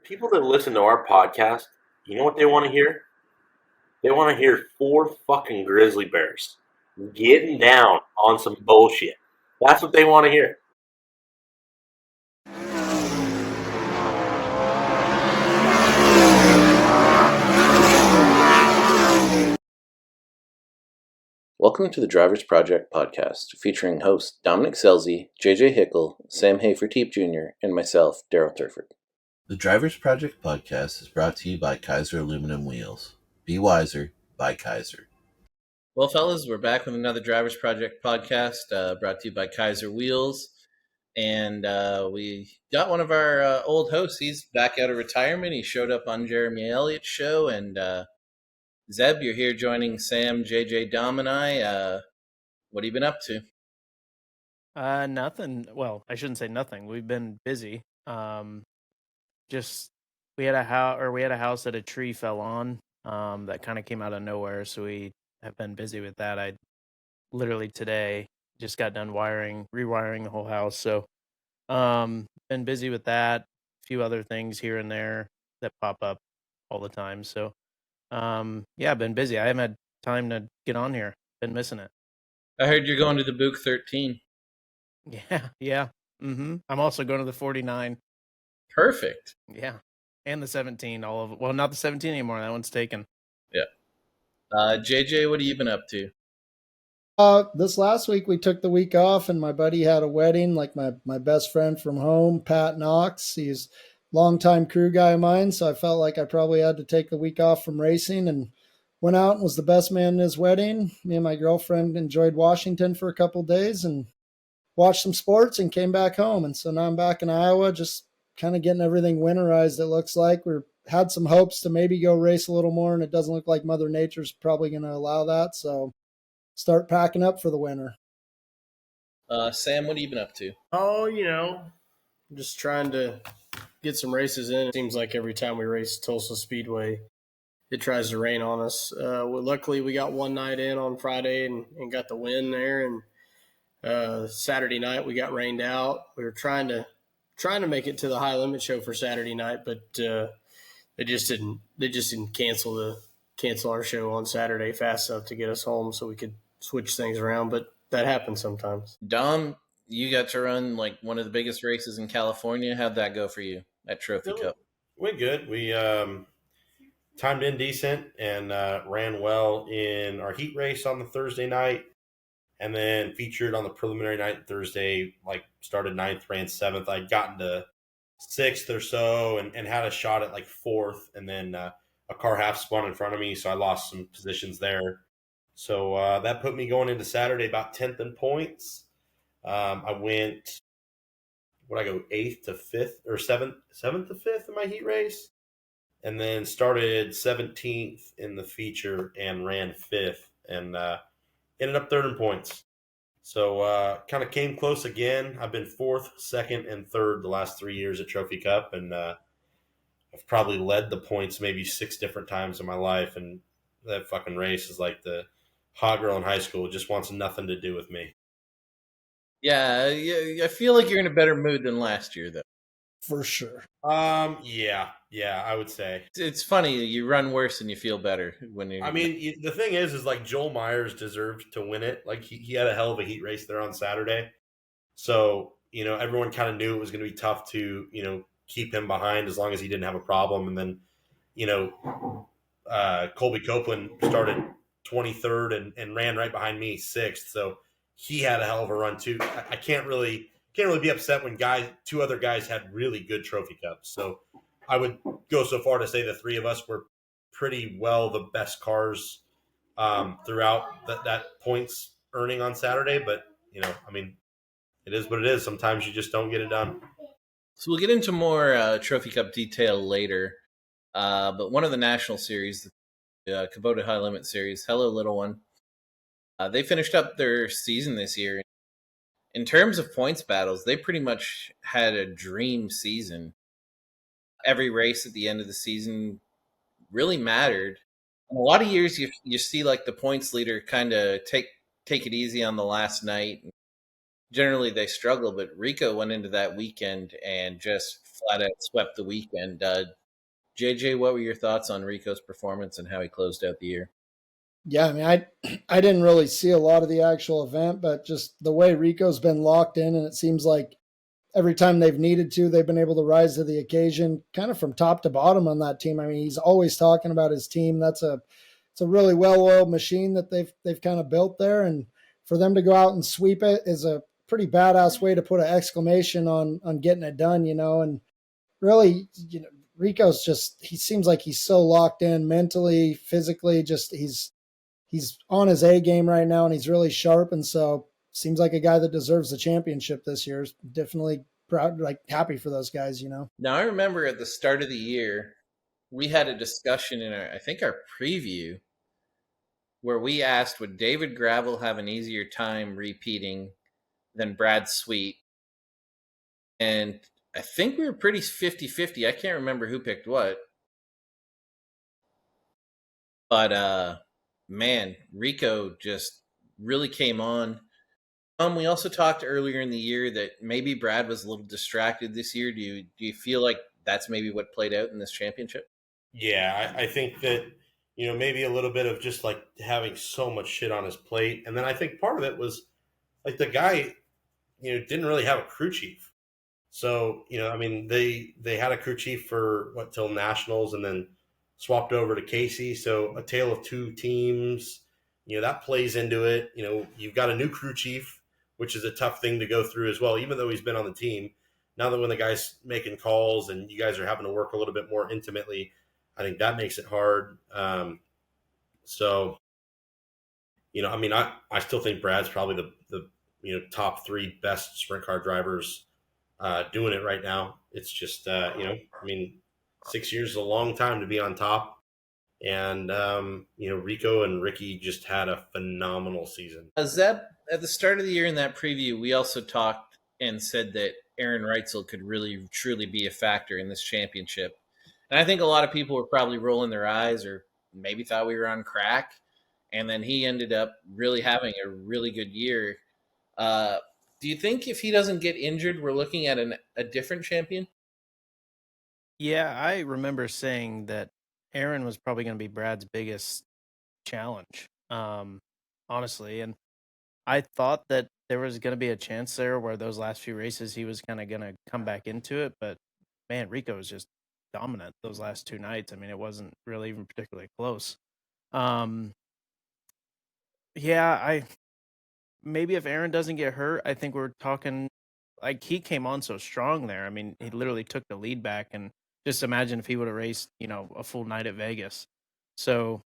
People that listen to our podcast, you know what they want to hear? They want to hear 4 fucking grizzly bears getting down on some bullshit. That's what they want to hear. Welcome to the Drivers Project podcast, featuring hosts Dominic Scelzi, JJ Hickle, Sam Hafertepe Jr., and myself, Daryl Turford. The Drivers Project podcast is brought to you by Kaiser Aluminum Wheels. Be wiser, buy Kaiser. Well, fellas, we're back with another Drivers Project podcast brought to you by Kaiser Wheels. And we got one of our old hosts. He's back out of retirement. He showed up on Jeremy Elliott's show. And Zeb, you're here joining Sam, JJ, Dom, and I. What have you been up to? Nothing. Well, I shouldn't say nothing. We've been busy. We had a house that a tree fell on. That kind of came out of nowhere, so we have been busy with that. I literally today just got done rewiring the whole house. So, been busy with that. A few other things here and there that pop up all the time. So, yeah, I've been busy. I haven't had time to get on here. Been missing it. I heard you're going to the Book 13. Yeah. Mm-hmm. I'm also going to the 49. Perfect. Yeah. And the 17, all of it. Well, not the 17 anymore. That one's taken. Yeah. JJ, what have you been up to? This last week we took the week off and my buddy had a wedding, like my best friend from home, Pat Knox. He's a longtime crew guy of mine, so I felt like I probably had to take the week off from racing and went out and was the best man in his wedding. Me and my girlfriend enjoyed Washington for a couple of days and watched some sports and came back home. And so now I'm back in Iowa, just kind of getting everything winterized. It looks like we had some hopes to maybe go race a little more, and it doesn't look like Mother Nature's probably going to allow that. So start packing up for the winter. Sam, what have you been up to? Oh, just trying to get some races in. It seems like every time we race Tulsa Speedway, it tries to rain on us. Luckily, we got one night in on Friday and got the win there. And Saturday night, we got rained out. We were trying to make it to the High Limit show for Saturday night, but they just didn't cancel our show on Saturday fast enough to get us home so we could switch things around. But that happens sometimes. Dom, you got to run like one of the biggest races in California. How'd that go for you at Trophy Cup? Went good. We timed in decent and ran well in our heat race on the Thursday night. And then featured on the preliminary night Thursday, like started 9th, ran 7th. I'd gotten to 6th or so and had a shot at like 4th. And then a car half spun in front of me, so I lost some positions there. So that put me going into Saturday about 10th in points. I went, 8th to 5th or 7th to 5th in my heat race. And then started 17th in the feature and ran 5th. And ended up 3rd in points. So kind of came close again. I've been 4th, 2nd, and 3rd the last 3 years at Trophy Cup. And I've probably led the points maybe 6 different times in my life. And that fucking race is like the hot girl in high school. It just wants nothing to do with me. Yeah, I feel like you're in a better mood than last year, though. For sure. Yeah, I would say. It's funny, you run worse and you feel better when you. I mean, the thing is like Joel Myers deserved to win it. Like he had a hell of a heat race there on Saturday. So, everyone kind of knew it was going to be tough to, keep him behind as long as he didn't have a problem. And then, Colby Copeland started 23rd and ran right behind me 6th. So he had a hell of a run too. I can't really be upset when two other guys had really good Trophy Cups. So I would go so far to say the 3 of us were pretty well the best cars throughout that points earning on Saturday. But, it is what it is. Sometimes you just don't get it done. So we'll get into more Trophy Cup detail later. But one of the national series, the Kubota High Limit series, hello, little one, they finished up their season this year. In terms of points battles, they pretty much had a dream season. Every race at the end of the season really mattered. In a lot of years, you see like the points leader kind of take it easy on the last night, generally they struggle, but Rico went into that weekend and just flat out swept the weekend. JJ, what were your thoughts on Rico's performance and how he closed out the year? Yeah, I mean, I didn't really see a lot of the actual event, but just the way Rico's been locked in, and it seems like every time they've needed to, they've been able to rise to the occasion, kind of from top to bottom on that team. I mean, he's always talking about his team. It's a really well-oiled machine that they've kind of built there, and for them to go out and sweep it is a pretty badass way to put an exclamation on getting it done, and really, Rico's he seems like he's so locked in mentally, physically, just he's on his A game right now, and he's really sharp, and so seems like a guy that deserves the championship this year. Definitely proud, happy for those guys, Now, I remember at the start of the year, we had a discussion in our preview where we asked, would David Gravel have an easier time repeating than Brad Sweet? And I think we were pretty 50-50. I can't remember who picked what. But, man, Rico just really came on. We also talked earlier in the year that maybe Brad was a little distracted this year. Do you feel like that's maybe what played out in this championship? Yeah, I think that, maybe a little bit of just like having so much shit on his plate. And then I think part of it was like the guy, didn't really have a crew chief. So, I mean, they had a crew chief for till nationals and then swapped over to Casey. So a tale of two teams, that plays into it. You've got a new crew chief, which is a tough thing to go through as well, even though he's been on the team. Now that when the guy's making calls and you guys are having to work a little bit more intimately, I think that makes it hard. So, I mean, I still think Brad's probably the top three best sprint car drivers doing it right now. It's just, I mean, 6 years is a long time to be on top. And, Rico and Ricky just had a phenomenal season. Zeb, at the start of the year in that preview, we also talked and said that Aaron Reitzel could really, truly be a factor in this championship. And I think a lot of people were probably rolling their eyes or maybe thought we were on crack. And then he ended up really having a really good year. Do you think if he doesn't get injured, we're looking at a different champion? Yeah, I remember saying that Aaron was probably going to be Brad's biggest challenge, honestly. And I thought that there was going to be a chance there where those last few races he was kind of going to come back into it. But, man, Rico was just dominant those last two nights. I mean, it wasn't really even particularly close. Yeah, maybe if Aaron doesn't get hurt, I think we're talking like he came on so strong there. I mean, he literally took the lead back, and just imagine if he would have raced, a full night at Vegas. So,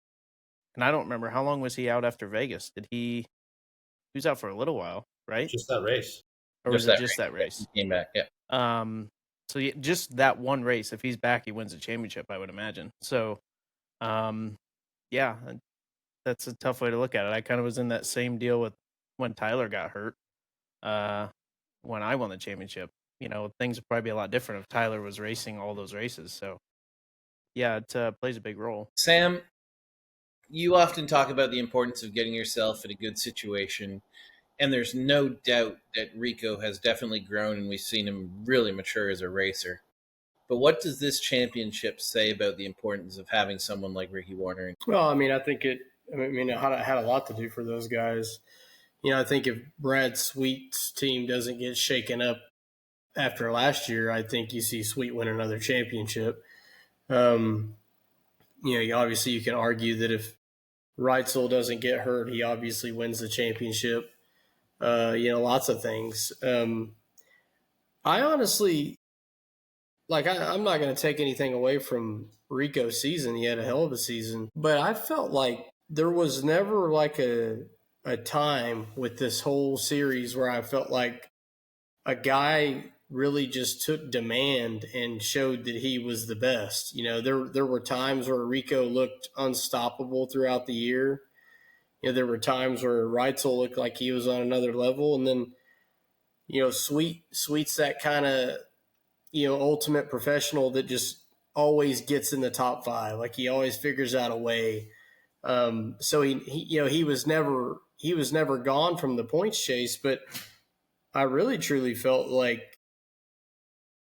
and I don't remember how long was he out after Vegas. He was out for a little while, right? Just that race. Or was it just that race? He came back, yeah. So just that one race, if he's back, he wins the championship, I would imagine. So, yeah, that's a tough way to look at it. I kind of was in that same deal with when Tyler got hurt. When I won the championship, things would probably be a lot different if Tyler was racing all those races. So, yeah, it plays a big role. Sam, you often talk about the importance of getting yourself in a good situation, and there's no doubt that Rico has definitely grown, and we've seen him really mature as a racer. But what does this championship say about the importance of having someone like Ricky Warner? Well, I mean, I think it had a lot to do for those guys. I think if Brad Sweet's team doesn't get shaken up after last year, I think you see Sweet win another championship. Obviously you can argue that if Reitzel doesn't get hurt, he obviously wins the championship. Lots of things. I honestly, I'm not going to take anything away from Rico's season. He had a hell of a season, but I felt like there was never like a time with this whole series where I felt like a guy really just took demand and showed that he was the best. There were times where Rico looked unstoppable throughout the year. There were times where Reitzel looked like he was on another level. And then, Sweet's that kind of, ultimate professional that just always gets in the top five. Like he always figures out a way. So he was never gone from the points chase, but I really truly felt like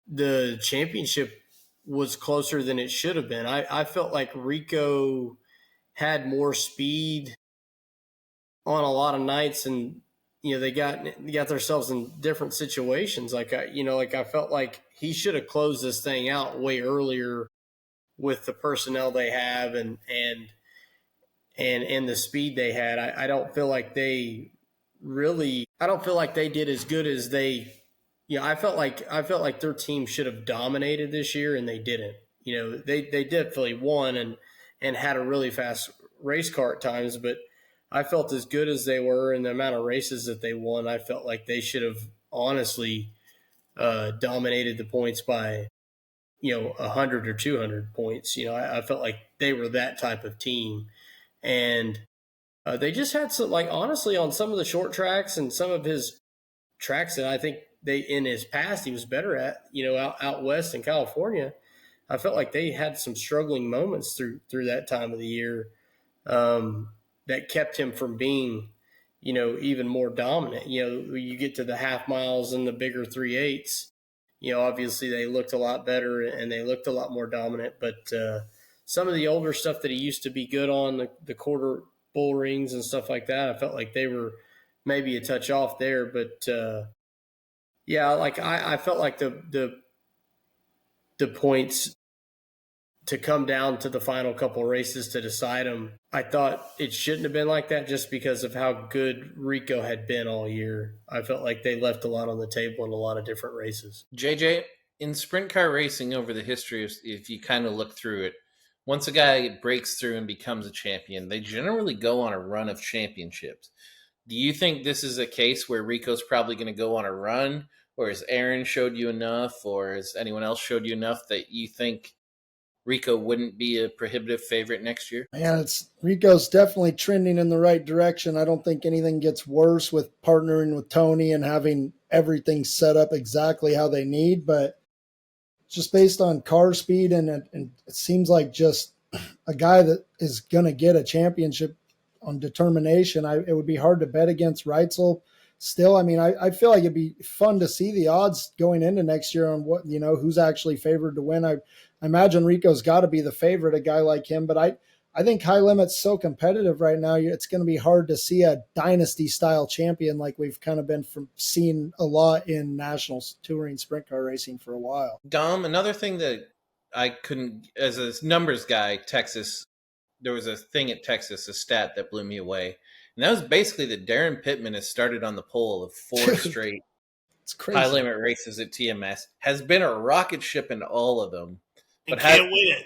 the championship was closer than it should have been. I felt like Rico had more speed on a lot of nights, and they got themselves in different situations. Like I felt like he should have closed this thing out way earlier with the personnel they have and the speed they had. I don't feel like they did as good as they. I felt like their team should have dominated this year, and they didn't. They definitely won and had a really fast race car at times, but I felt as good as they were in the amount of races that they won. I felt like they should have honestly dominated the points by 100 or 200 points. I felt like they were that type of team, and they just had some, like, honestly, on some of the short tracks and some of his tracks that I think in his past he was better at, out west in California. I felt like they had some struggling moments through that time of the year that kept him from being, even more dominant. You get to the half miles and the bigger 3/8s. Obviously they looked a lot better and they looked a lot more dominant. But some of the older stuff that he used to be good on, the quarter bull rings and stuff like that, I felt like they were maybe a touch off there. But yeah, like I felt like the points to come down to the final couple races to decide them, I thought it shouldn't have been like that just because of how good Rico had been all year. I felt like they left a lot on the table in a lot of different races. JJ, in sprint car racing over the history, if you kind of look through it, once a guy breaks through and becomes a champion, they generally go on a run of championships. Do you think this is a case where Rico's probably going to go on a run, or has Aaron showed you enough, or has anyone else showed you enough that you think Rico wouldn't be a prohibitive favorite next year? Man, Rico's definitely trending in the right direction. I don't think anything gets worse with partnering with Tony and having everything set up exactly how they need, but just based on car speed and it seems like just a guy that is going to get a championship on determination. It would be hard to bet against Reitzel. Still, I mean, I feel like it'd be fun to see the odds going into next year on what, who's actually favored to win. I imagine Rico's got to be the favorite, a guy like him, but I think High Limit's so competitive right now, it's going to be hard to see a dynasty-style champion like we've kind of been seeing a lot in national touring sprint car racing for a while. Dom, another thing that I couldn't, as a numbers guy, Texas, there was a thing at Texas, a stat that blew me away. And that was basically that Darren Pittman has started on the pole of 4 straight High Limit races at TMS, has been a rocket ship in all of them. But can't win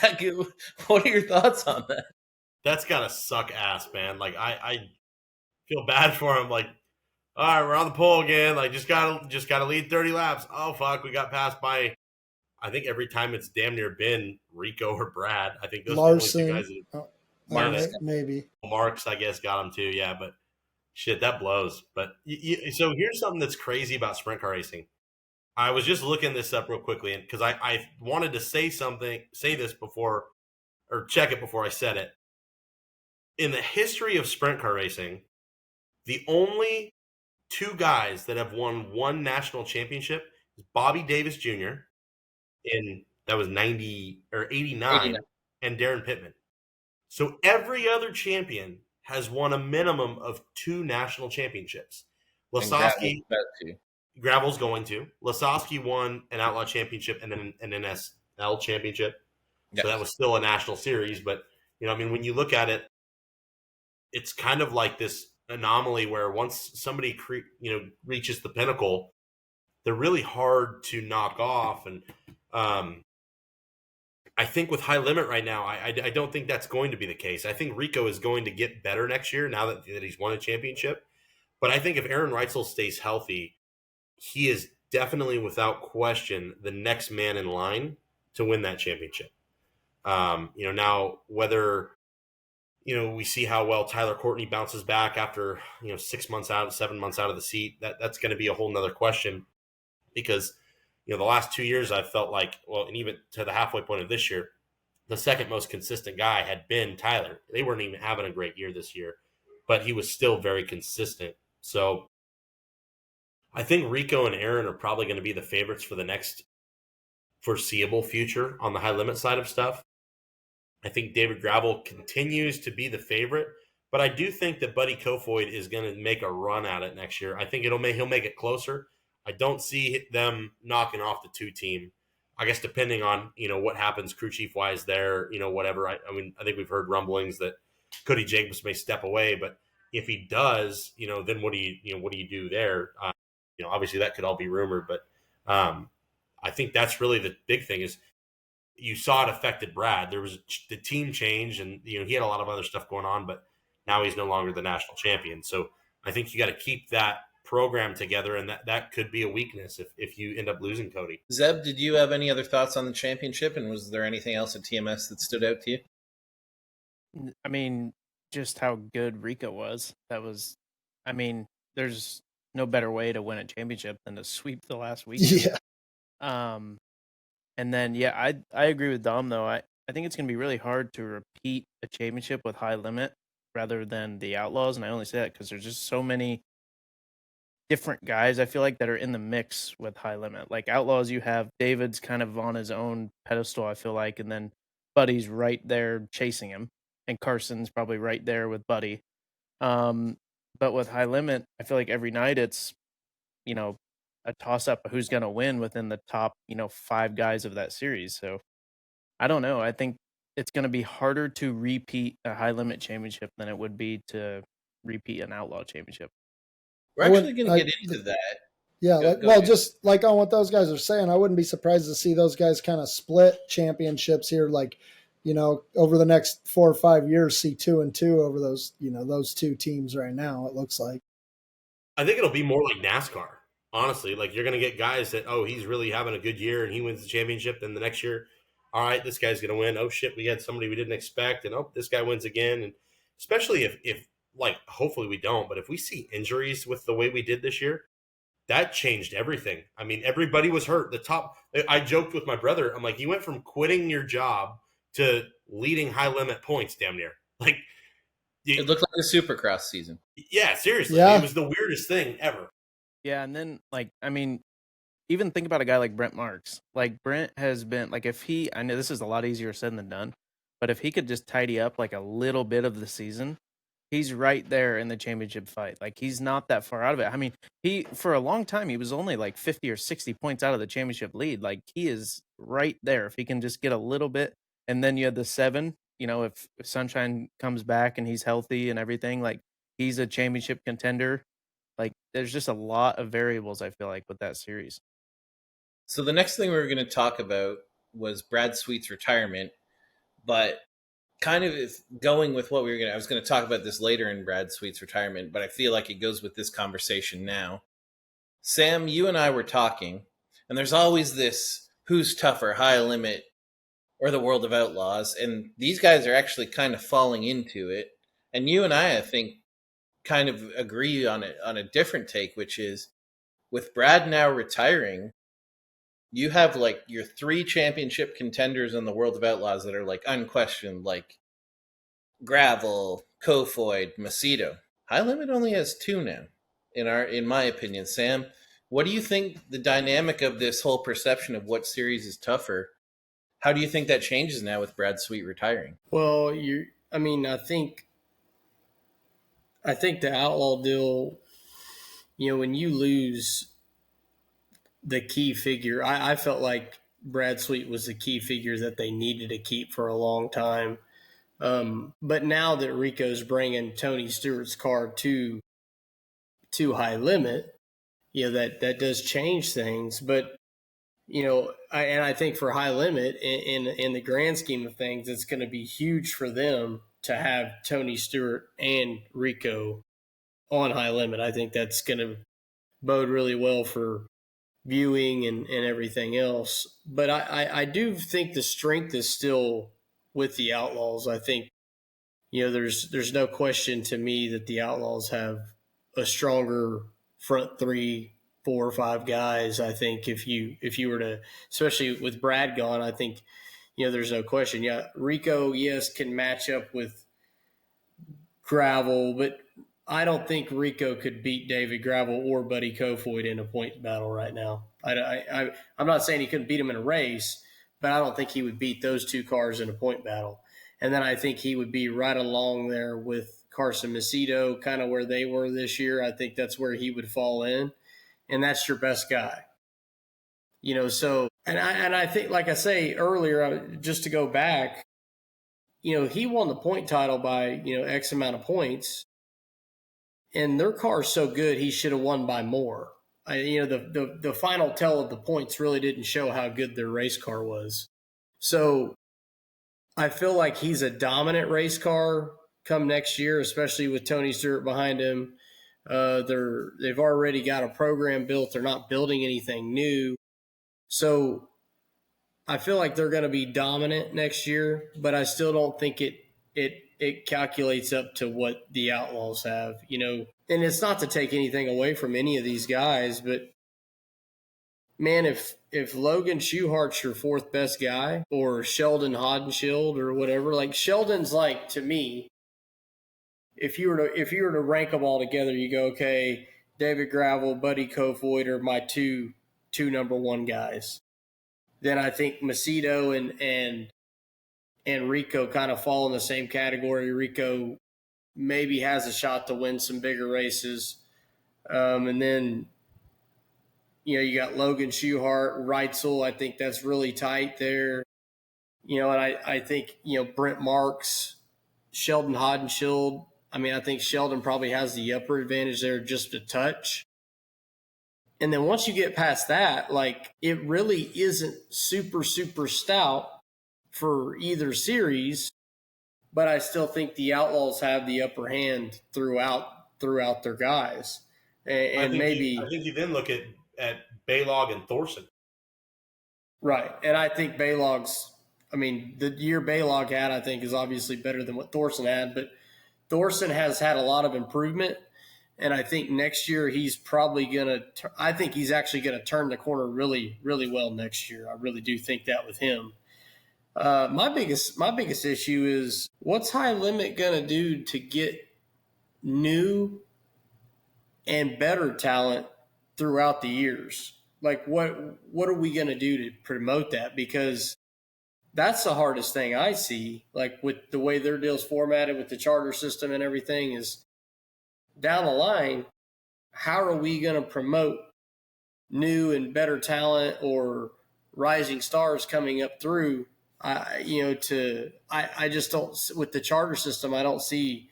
it. What are your thoughts on that? That's gotta suck ass, man. Like I feel bad for him. Like, all right, we're on the pole again. Like, just gotta lead 30 laps. Oh fuck, we got passed by. I think every time it's damn near been Rico or Brad. I think those Larson, are the only two guys. Maybe Marks, I guess, got him too. Yeah, but shit, that blows. But so here's something that's crazy about sprint car racing. I was just looking this up real quickly, and because I wanted to say this before, or check it before I said it. In the history of sprint car racing, the only 2 guys that have won one national championship is Bobby Davis Jr. That was 90 or 89, and Darren Pittman. So every other champion has won a minimum of 2 national championships. Lasowski, Gravel's going to. Lasowski won an Outlaw championship and then an NSL championship. Yes. So that was still a national series. But, when you look at it, it's kind of like this anomaly where once somebody, reaches the pinnacle, they're really hard to knock off. And I think with High Limit right now, I don't think that's going to be the case. I think Rico is going to get better next year now that he's won a championship. But I think if Aaron Reitzel stays healthy, he is definitely, without question, the next man in line to win that championship. Now whether, we see how well Tyler Courtney bounces back after, 7 months out of the seat, that's going to be a whole nother question because, the last 2 years I've felt like, well, and even to the halfway point of this year, the second most consistent guy had been Tyler. They weren't even having a great year this year, but he was still very consistent. So I think Rico and Aaron are probably going to be the favorites for the next foreseeable future on the high limit side of stuff. I think David Gravel continues to be the favorite, but I do think that Buddy Kofoid is going to make a run at it next year. I think he'll make it closer. I don't see them knocking off the 2 team. I guess depending on what happens crew chief wise there, whatever. I mean, I think we've heard rumblings that Cody Jacobs may step away, but if he does, then what do you do there? Obviously that could all be rumored, but I think that's really the big thing is you saw it affected Brad. There was the team change, and he had a lot of other stuff going on, but now he's no longer the national champion. So I think you got to keep that program together, and that could be a weakness if you end up losing Cody. Zeb, did you have any other thoughts on the championship, and was there anything else at TMS that stood out to you? I mean, just how good Rico was. There's no better way to win a championship than to sweep the last week. Yeah. And then, I agree with Dom, though. I think it's going to be really hard to repeat a championship with high limit rather than the Outlaws. And I only say that because there's just so many different guys, I feel like, that are in the mix with high limit. Like Outlaws, you have David's kind of on his own pedestal, I feel like. And then Buddy's right there chasing him. And Carson's probably right there with Buddy. But with high limit, I feel like every night it's, a toss-up of who's going to win within the top, 5 guys of that series. So I don't know. I think it's going to be harder to repeat a high limit championship than it would be to repeat an outlaw championship. We're actually going to get into that. Yeah, just like on what those guys are saying, I wouldn't be surprised to see those guys kind of split championships here, like, over the next 4 or 5 years, see 2 and 2 over those, those 2 teams right now, it looks like. I think it'll be more like NASCAR. Honestly, like you're going to get guys that, he's really having a good year and he wins the championship. Then the next year, all right, this guy's going to win. Oh shit, we had somebody we didn't expect, and this guy wins again. And especially if like, hopefully we don't, but if we see injuries with the way we did this year, that changed everything. I mean, everybody was hurt. I joked with my brother. I'm like, you went from quitting your job to leading high limit points, damn near. Like, it looked like a Supercross season. Yeah, seriously, yeah. It was the weirdest thing ever. Yeah, and then, even think about a guy like Brent Marks. Like, Brent has been, I know this is a lot easier said than done, but if he could just tidy up, a little bit of the season, he's right there in the championship fight. Like, he's not that far out of it. I mean, for a long time, he was only, 50 or 60 points out of the championship lead. Like, he is right there. If he can just get a little bit, and then you had the 7, if Sunshine comes back and he's healthy and everything, he's a championship contender. There's just a lot of variables, I feel like, with that series. So the next thing we were going to talk about was Brad Sweet's retirement, but kind of going with what I was going to talk about this later in Brad Sweet's retirement, but I feel like it goes with this conversation now. Sam, you and I were talking, and there's always this who's tougher, high limit or the World of Outlaws, and these guys are actually kind of falling into it. And you and I think, kind of agree on a different take, which is with Brad now retiring, you have your 3 championship contenders in the World of Outlaws that are unquestioned, like Gravel, Kofoid, Macedo. High Limit only has 2 now, in my opinion. Sam, what do you think the dynamic of this whole perception of what series is tougher? How do you think that changes now with Brad Sweet retiring? Well, I think the Outlaw deal, when you lose the key figure, I felt like Brad Sweet was the key figure that they needed to keep for a long time. But now that Rico's bringing Tony Stewart's car to high limit, that does change things. But, I think for high limit in the grand scheme of things, it's going to be huge for them to have Tony Stewart and Rico on high limit. I think that's going to bode really well for viewing and everything else. But I do think the strength is still with the Outlaws. I think, there's no question to me that the Outlaws have a stronger front 3, 4 or 5 guys. I think if you were to, especially with Brad gone, I think, there's no question. Yeah, Rico, yes, can match up with Gravel, but I don't think Rico could beat David Gravel or Buddy Kofoid in a point battle right now. I'm not saying he couldn't beat him in a race, but I don't think he would beat those two cars in a point battle. And then I think he would be right along there with Carson Macedo, kind of where they were this year. I think that's where he would fall in, and that's your best guy. So and I think, like I say earlier, just to go back, he won the point title by X amount of points, and their car's so good he should have won by more. The final tell of the points really didn't show how good their race car was. So I feel like he's a dominant race car come next year, especially with Tony Stewart behind him. They've already got a program built. They're not building anything new. So I feel like they're going to be dominant next year, but I still don't think it calculates up to what the Outlaws have, and it's not to take anything away from any of these guys, but man, if Logan Schuhart's your fourth best guy, or Sheldon Hodenshield or whatever, like Sheldon's, like, to me, if you were to rank them all together, you go, okay, David Gravel, Buddy Kofoid are my two number one guys. Then I think Macedo and Rico kind of fall in the same category. Rico maybe has a shot to win some bigger races. And then, you got Logan Schuhart, Reitzel. I think that's really tight there. And I think, Brent Marks, Sheldon Hodenshield. I mean, I think Sheldon probably has the upper advantage there just a touch. And then once you get past that, like, it really isn't super, super stout for either series, but I still think the Outlaws have the upper hand throughout their guys. And I think you then look at Baylog and Thorson. Right. And I think the year Baylog had, I think, is obviously better than what Thorson had, but Thorson has had a lot of improvement. And I think next year he's probably I think he's actually going to turn the corner really, really well next year. I really do think that with him. My biggest issue is, what's High Limit going to do to get new and better talent throughout the years? Like, what are we going to do to promote that? Because that's the hardest thing I see, like, with the way their deal's formatted with the charter system and everything, is down the line, how are we going to promote new and better talent or rising stars coming up through? I just don't, with the charter system, I don't see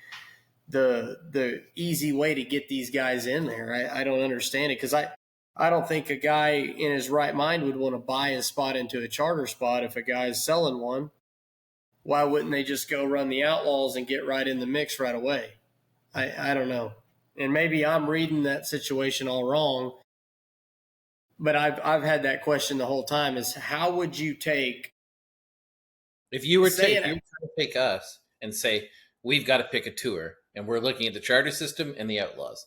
the easy way to get these guys in there. I don't understand it, because I don't think a guy in his right mind would want to buy a spot into a charter spot if a guy's selling one. Why wouldn't they just go run the Outlaws and get right in the mix right away? I don't know. And maybe I'm reading that situation all wrong, but I've had that question the whole time, is how would you take, if you were to pick us and say, we've got to pick a tour, and we're looking at the charter system and the Outlaws.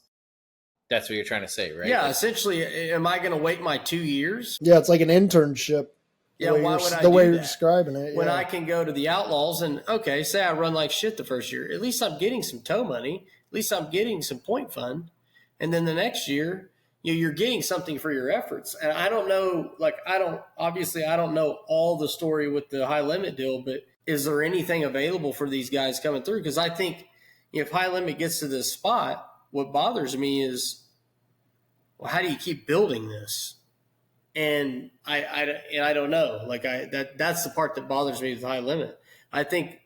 That's what you're trying to say, right? Yeah, essentially, am I going to wait my 2 years? Yeah, it's like an internship. Yeah, why would I the do way you're that describing it? when yeah. I can go to the Outlaws and, okay, say I run like shit the first year. At least I'm getting some tow money. At least I'm getting some point fund. And then the next year, you're getting something for your efforts. And I don't know, I don't know all the story with the High Limit deal, but is there anything available for these guys coming through? Because I think if High Limit gets to this spot, what bothers me is, well, how do you keep building this? And I don't know. That's the part that bothers me with High Limit. I think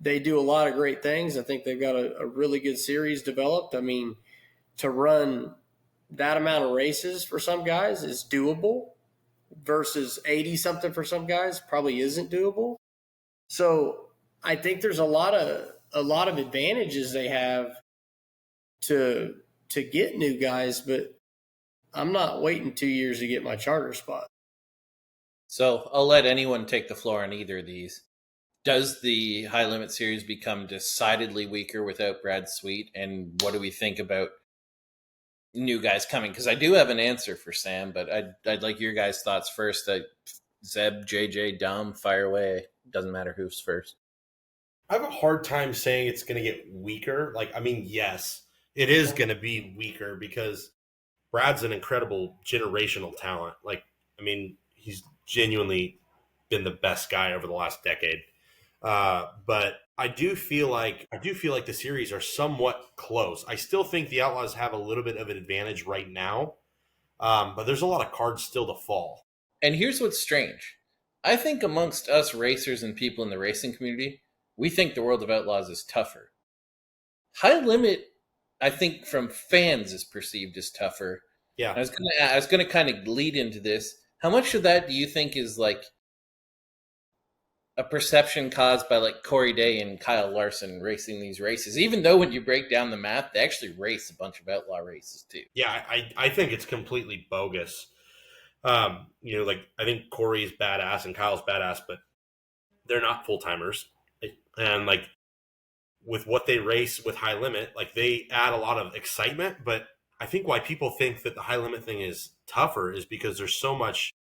they do a lot of great things. I think they've got a really good series developed. I mean, to run that amount of races for some guys is doable, versus 80-something for some guys probably isn't doable. So I think there's a lot of advantages they have to get new guys, but I'm not waiting 2 years to get my charter spot. So I'll let anyone take the floor on either of these. Does the High Limit series become decidedly weaker without Brad Sweet? And what do we think about new guys coming? Because I do have an answer for Sam, but I'd like your guys' thoughts first. Zeb, JJ, Dom, fire away. Doesn't matter who's first. I have a hard time saying it's going to get weaker. Yes, it is going to be weaker because Brad's an incredible generational talent. Like, I mean, he's genuinely been the best guy over the last decade. But I do feel like the series are somewhat close. I still think the Outlaws have a little bit of an advantage right now, but there's a lot of cards still to fall. And here's what's strange. I think amongst us racers and people in the racing community, we think the World of Outlaws is tougher. High Limit, I think from fans is perceived as tougher. Yeah. I was gonna kind of lead into this. How much of that do you think is like a perception caused by like Corey Day and Kyle Larson racing these races? Even though when you break down the math, they actually race a bunch of outlaw races too. Yeah, I think it's completely bogus. Like I think Corey's badass and Kyle's badass, but they're not full timers. And like with what they race with High Limit, like they add a lot of excitement. But I think why people think that the High Limit thing is tougher is because there's so much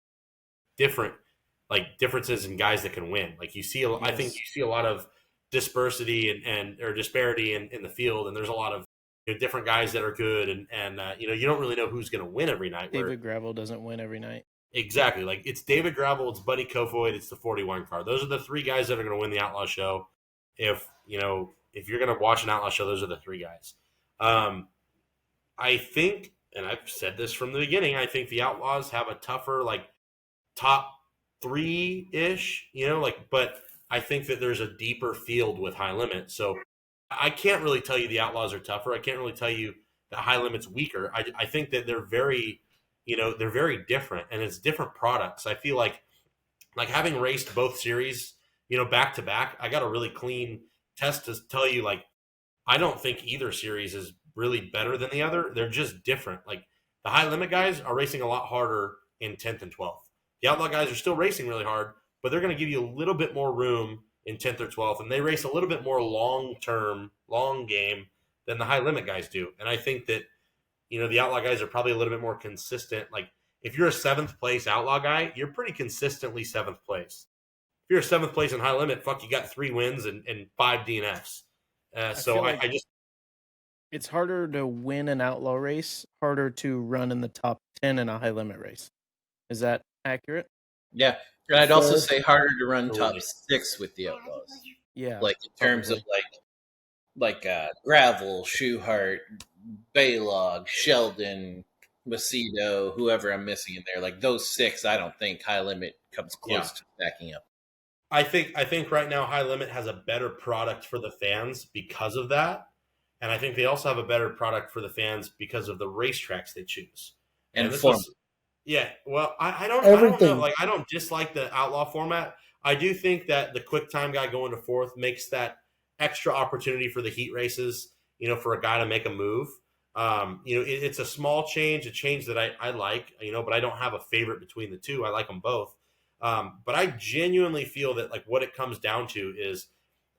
differences in guys that can win. Like you see, yes. I think you see a lot of disparity and disparity in the field, and there's a lot of different guys that are good, and you don't really know who's going to win every night. David Gravel doesn't win every night. Exactly. Like it's David Gravel, it's Buddy Kofoid, it's the 41 car. Those are the three guys that are going to win the Outlaw show. If you're going to watch an Outlaw show, those are the three guys. I think, and I've said this from the beginning, I think the Outlaws have a tougher, like top 3-ish, but I think that there's a deeper field with High Limit. So I can't really tell you the Outlaws are tougher. I can't really tell you that High Limit's weaker. I think that they're very different, and it's different products. I feel like having raced both series, back to back, I got a really clean test to tell you, like, I don't think either series is really better than the other. They're just different. Like the High Limit guys are racing a lot harder in 10th and 12th. The Outlaw guys are still racing really hard, but they're going to give you a little bit more room in 10th or 12th, and they race a little bit more long-term, long game than the High Limit guys do. And I think that, the Outlaw guys are probably a little bit more consistent. Like, if you're a 7th place Outlaw guy, you're pretty consistently 7th place. If you're a 7th place in High Limit, you got 3 wins and 5 DNFs. I just... It's harder to win an Outlaw race, harder to run in the top 10 in a High Limit race. Is that accurate? Yeah. And I'd also say harder to run top 6 with the Outlaws. Yeah. Like in terms of like Gravel, Shoehart, Baylog, Sheldon, Macedo, whoever I'm missing in there. Like those 6, I don't think High Limit comes close to stacking up. I think right now High Limit has a better product for the fans because of that. And I think they also have a better product for the fans because of the racetracks they choose. And form. Yeah, well, I don't know. Like, I don't dislike the Outlaw format. I do think that the quick time guy going to 4th makes that extra opportunity for the heat races, for a guy to make a move. It's a small change, a change that I like, but I don't have a favorite between the two. I like them both. But I genuinely feel that, like, what it comes down to is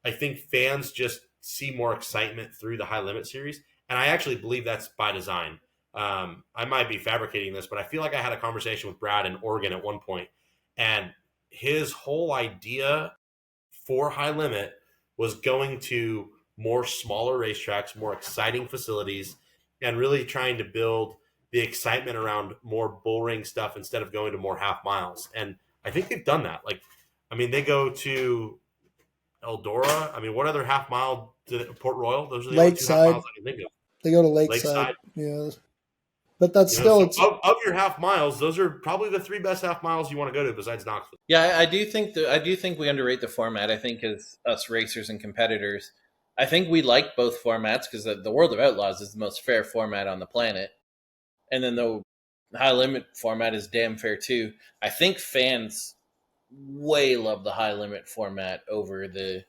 I think fans just see more excitement through the High Limit series. And I actually believe that's by design. I might be fabricating this, but I feel like I had a conversation with Brad in Oregon at one point, and his whole idea for High Limit was going to more smaller racetracks, more exciting facilities, and really trying to build the excitement around more bull ring stuff instead of going to more half miles. And I think they've done that. Like, I mean, they go to Eldora. I mean, what other half mile to Port Royal? Those are the Lakeside. only 2 half miles I can think of. They go to Lakeside. Yeah. But that's still... of your half miles, those are probably the 3 best half miles you want to go to besides Knoxville. Yeah, I do think we underrate the format. I think as us racers and competitors, I think we like both formats because the World of Outlaws is the most fair format on the planet. And then the High Limit format is damn fair too. I think fans way love the High Limit format over the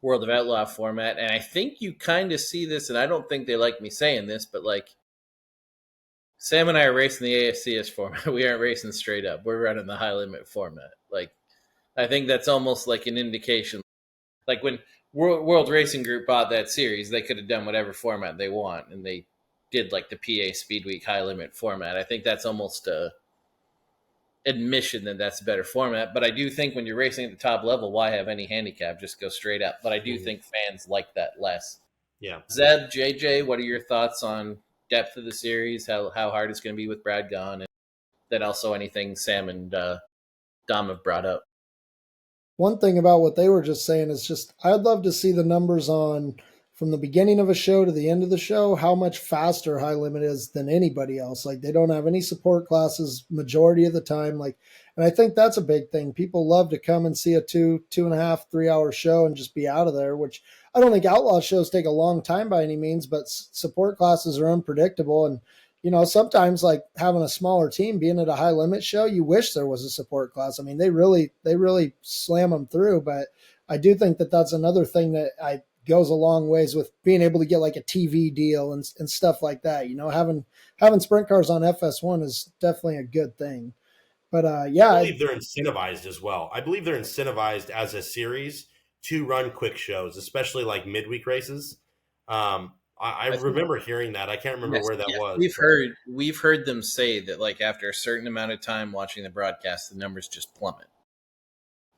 World of Outlaw format. And I think you kind of see this, and I don't think they like me saying this, but like, Sam and I are racing the ASCS format. We aren't racing straight up. We're running the High Limit format. Like, I think that's almost like an indication. Like when World Racing Group bought that series, they could have done whatever format they want, and they did like the PA Speed Week High Limit format. I think that's almost a admission that that's a better format. But I do think when you're racing at the top level, why have any handicap? Just go straight up. But I do think fans like that less. Yeah. Zeb, JJ, what are your thoughts on depth of the series? How hard it's going to be with Brad gone, and then also anything Sam and Dom have brought up. One thing about what they were just saying is just I'd love to see the numbers on from the beginning of a show to the end of the show, how much faster High Limit is than anybody else. Like, they don't have any support classes majority of the time. Like, and I think that's a big thing. People love to come and see a 2.5, 3 hour show and just be out of there, which I don't think Outlaw shows take a long time by any means, but support classes are unpredictable. And, you know, sometimes like having a smaller team, being at a High Limit show, you wish there was a support class. I mean, they really slam them through, but I do think that that's another thing that goes a long ways with being able to get like a TV deal and stuff like that. You know, having sprint cars on FS1 is definitely a good thing. But yeah, I believe they're incentivized as well. I believe they're incentivized as a series to run quick shows, especially like midweek races. I remember hearing that. I can't remember where that was. We've heard them say that like after a certain amount of time watching the broadcast, the numbers just plummet.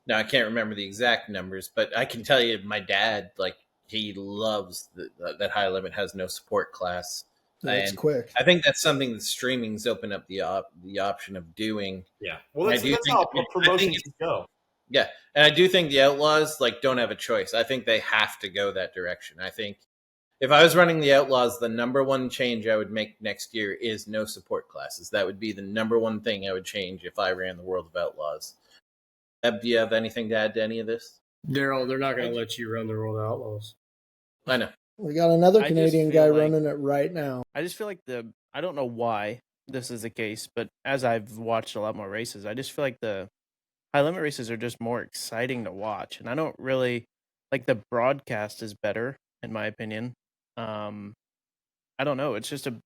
Now I can't remember the exact numbers, but I can tell you, my dad, like, he loves that High Limit has no support class. it's quick. I think that's something that streaming's opened up the option of doing. Yeah, well, that's how promotions go. Yeah, and I do think the Outlaws like don't have a choice. I think they have to go that direction. I think if I was running the Outlaws, the number one change I would make next year is no support classes. That would be the number one thing I would change if I ran the World of Outlaws. Do you have anything to add to any of this? Daryl, they're not going to let you run the World of Outlaws. I know. We got another Canadian guy running it right now. I just feel like I don't know why this is the case, but as I've watched a lot more races, I just feel like the High Limit races are just more exciting to watch. And I don't really, like, the broadcast is better, in my opinion. I don't know. It's just a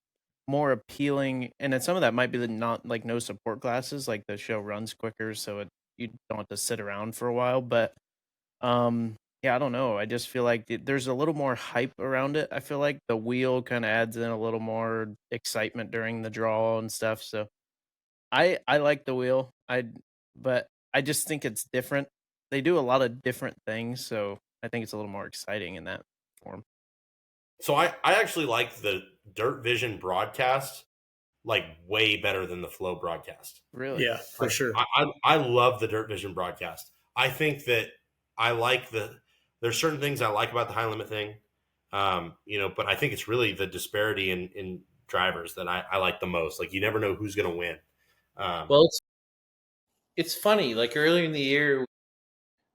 more appealing, and then some of that might be not like no support classes, like the show runs quicker, so you don't have to sit around for a while. But yeah, I don't know. I just feel like there's a little more hype around it. I feel like the wheel kind of adds in a little more excitement during the draw and stuff. So I like the wheel. But I just think it's different. They do a lot of different things, so I think it's a little more exciting in that form. So I actually like the Dirt Vision broadcast like way better than the Flow broadcast. Really? Yeah, for sure. I love the Dirt Vision broadcast. I think that I like there's certain things I like about the High Limit thing, but I think it's really the disparity in drivers that I like the most. Like, you never know who's going to win. Well, it's funny. Like, earlier in the year,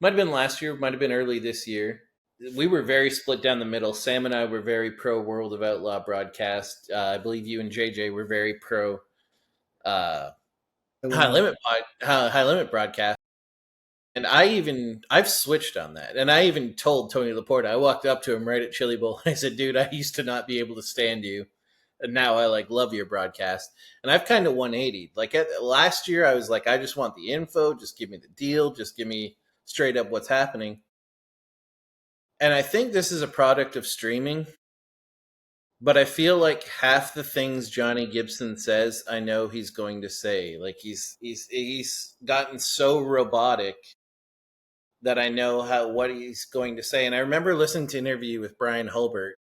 might have been last year, might have been early this year, we were very split down the middle. Sam and I were very pro World of Outlaw broadcast. I believe you and JJ were very pro High Limit broadcast. And I've switched on that. And I even told Tony Laporta, I walked up to him right at Chili Bowl. I said, dude, I used to not be able to stand you. And now I love your broadcast. And I've kind of 180'd. Like, last year, I was like, I just want the info. Just give me the deal. Just give me straight up what's happening. And I think this is a product of streaming. But I feel like half the things Johnny Gibson says, I know he's going to say. Like, he's gotten so robotic that I know what he's going to say. And I remember listening to an interview with Brian Hulbert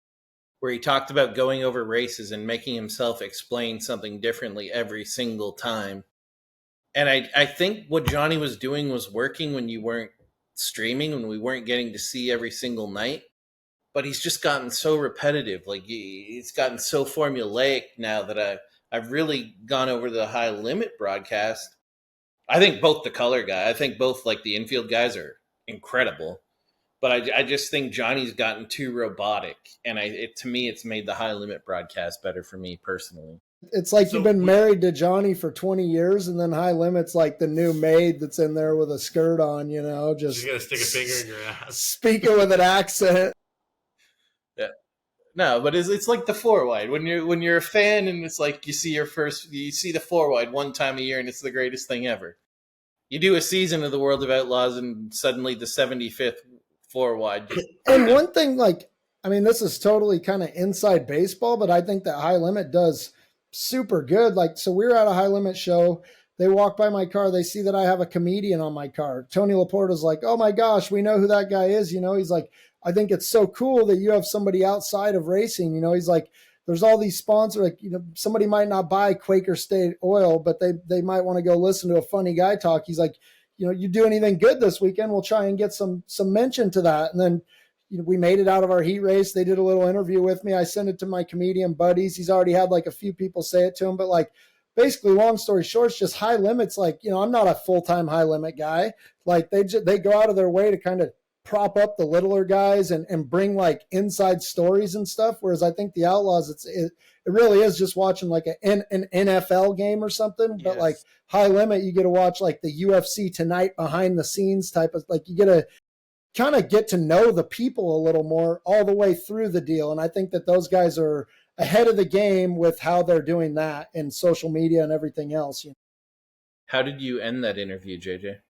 where he talked about going over races and making himself explain something differently every single time. And I think what Johnny was doing was working when you weren't streaming, when we weren't getting to see every single night. But he's just gotten so repetitive. Like, he's gotten so formulaic now that I've really gone over the High Limit broadcast. I think both the color guy, I think both like the infield guys are incredible. But I just think Johnny's gotten too robotic. And to me, it's made the High Limit broadcast better for me personally. It's like you've been married to Johnny for 20 years, and then High Limit's like the new maid that's in there with a skirt on, just... She's going to stick a finger in your ass. Speaking with an accent. Yeah. No, but it's like the 4-wide. When you're a fan and it's like you see the 4-wide one time a year and it's the greatest thing ever. You do a season of the World of Outlaws and suddenly the 75th 4-wide. And one thing, this is totally kind of inside baseball, but I think that High Limit does super good. So we were at a High Limit show. They walk by my car. They see that I have a comedian on my car. Tony Laporta's like, oh my gosh, we know who that guy is. He's like, I think it's so cool that you have somebody outside of racing. He's like, there's all these sponsors, like, somebody might not buy Quaker State oil, but they might want to go listen to a funny guy talk. He's like, you do anything good this weekend, we'll try and get some mention to that. And then we made it out of our heat race. They did a little interview with me. I sent it to my comedian buddies. He's already had like a few people say it to him, but like, basically, long story short, it's just high limits. Like, I'm not a full-time high limit guy. Like they go out of their way to kind of prop up the littler guys and bring like inside stories and stuff. Whereas I think the Outlaws, it really is just watching like an NFL game or something. But like high limit, you get to watch like the UFC tonight behind the scenes type of, like, you get to kind of get to know the people a little more all the way through the deal. And I think that those guys are ahead of the game with how they're doing that and social media and everything else. How did you end that interview, JJ?